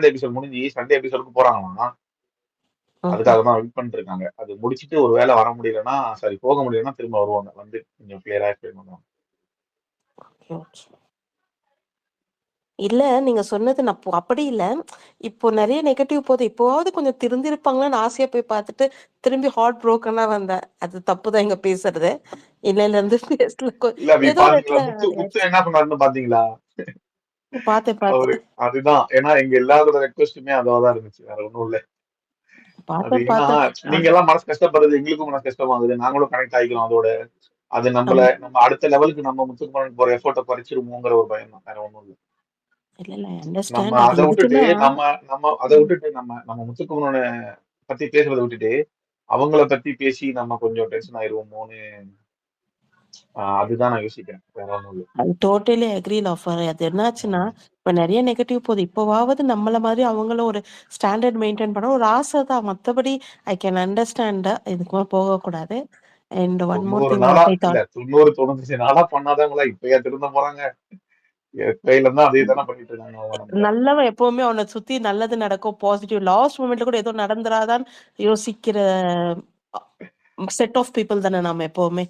எபிசோட் முடிஞ்சு சண்டே எபிசோடுக்கு போறாங்களாம். அதுக்காக தான் வெயிட் பண்ணிட்டு இருக்காங்க. அது முடிச்சிட்டு ஒரு வேளை வர முடியலன்னா, சரி போக முடியலன்னா திரும்ப வருவாங்க, வந்து கொஞ்சம் கிளியரா எக்ஸ்பிளைன் பண்ணுவாங்க. Okay okay. இல்ல நீங்க சொன்னது நான் அப்படி இல்ல. இப்போ நிறைய நெகட்டிவ் போகுது. இப்போவாவது கொஞ்சம் திருந்திருப்பாங்களான்னு ஆசையா போய் பார்த்துட்டு திரும்பி ஹார்ட் ப்ரோக்கனா வந்தேன். அது தப்புதான் இங்க பேசுறது. இல்லையில இருந்து பேசல இல்ல அப்படி ஏதோ ஒரு பாத்தீங்களா, இடத்துல முத்து என்ன பண்ணாருன்னு பாத்தீங்களா? பார்த்தேன் அவரு பார்த்தேன் அதுதான், ஏன்னா எங்க எல்லாரோட ரெக்வஸ்ட்டுமே அதான் இருந்துச்சு, வேற ஒண்ணும் இல்ல. அது பார்த்தேன் ஏன்னா பார்த்தேன். நீங்க எல்லாம் மனசு கஷ்டப்படுறது எங்களுக்கும் மனசு கஷ்டமாகுது, நாங்களும் கனெக்ட் ஆகிக்கிறோம் அதோட. அது ஆமா. நம்ம அடுத்த லெவலுக்கு நம்ம முத்துக்குமரன் போற எஃபோர்ட்டை குறைச்சிருமோங்கிற ஒரு பயம் தான், வேற ஒண்ணும் இல்ல. இல்ல இல்ல நம்ம அண்டர்ஸ்டாண்ட். அது அதை விட்டுட்டு எதுக்குன்னா அதை விட்டுட்டு நம்ம முத்துக்குமரனை பத்தி பேசுறதை விட்டுட்டு அவங்கள பத்தி பேசி நம்ம கொஞ்சம் டென்ஷன் ஆயிருவோமோன்னு அதுதான் நான் யோசிக்கிறேன், வேற ஒண்ணும் இல்ல. அது டோட்டலி அக்ரி ஆஃபர். அது என்னாச்சுன்னா இப்ப நிறைய நெகட்டிவ் போகுது. இப்போவாவது நம்மள மாதிரி அவங்களும் ஒரு ஸ்டாண்டர்ட் மெயின்டைன் பண்ண ஒரு ஆசை தான். மற்றபடி ஐ கேன் அண்டர்ஸ்டாண்ட். இதுக்கு மேலே போகக்கூடாது. அண்ட் ஒன் மோர் 90 திங் நாளா வாட் ஐ இல்ல, தாட், 90-95 நாளா பண்ணாதவங்களா இப்பயா திருந்த போறாங்க? எப்பயில இருந்தா அதே தானே பண்ணிட்டு இருக்காங்க அவங்க நம்மள. நல்லவன் எப்பவுமே அவனை சுத்தி நல்லது நடக்கும், பாசிட்டிவ். லாஸ்ட் மூமெண்ட்ல கூட ஏதோ நடந்துராதான்னு யோசிக்கிற செட் ஆஃப் பீப்புள் தானே நாம எப்பவுமே.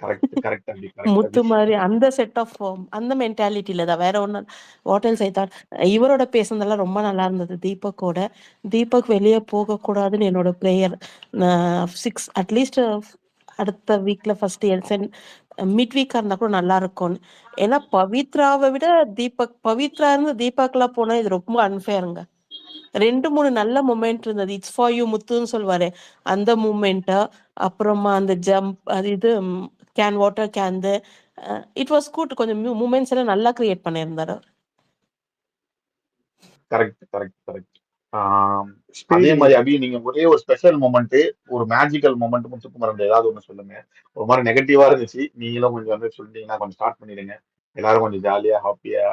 கரெக்ட் கரெக்ட் அப்படி கரெக்ட் முத்து அப்படி. மாதிரி அந்த செட் ஆஃப் அந்த மென்டாலிட்டியில தான், வேற ஒண்ணு. What else I thought. இவரோட பேசுனதெல்லாம் ரொம்ப நல்லா இருந்தது. தீபக் வெளியே போக கூடாதுன்னு என்னோட ப்ரேயர். 6 அட்லீஸ்ட் அடுத்த வீக்ல ஃபர்ஸ்ட் மிட் வீக்கா இருந்தா கூட நல்லா இருக்கும்னு. ஏன்னா பவித்ராவை விட பவித்ரா இருந்து தீபக்லாம் போனா இது ரொம்ப அன்ஃபேருங்க. 2-3 நல்ல மூமெண்ட் இருந்தது. இட்ஸ் ஃபார் யூ முத்துன்னு சொல்லுவாரு, அந்த மூமெண்ட். அப்புறமா அந்த ஜம்ப், அது இது can water can, it was good. கொஞ்சம் மூமெண்ட்ஸ் எல்லாம் நல்லா கிரியேட் பண்ணியிருந்தாரு. Correct correct correct. அதே மாதிரி அபி, நீங்க ஒரே ஒரு ஸ்பெஷல் மூமெண்ட், ஒரு மேஜிக்கல் மூமெண்ட் முத்துக்குமரன் ஏதாவது ஒண்ணு சொல்லுங்க. ஒரு மாதிரி நெகட்டிவா இருந்துச்சு, நீங்களும் கொஞ்சம் வந்து சொல்லிட்டீங்கன்னா கொஞ்சம் ஸ்டார்ட் பண்ணிடுங்க, எல்லாரும் கொஞ்சம் ஜாலியா ஹாப்பியா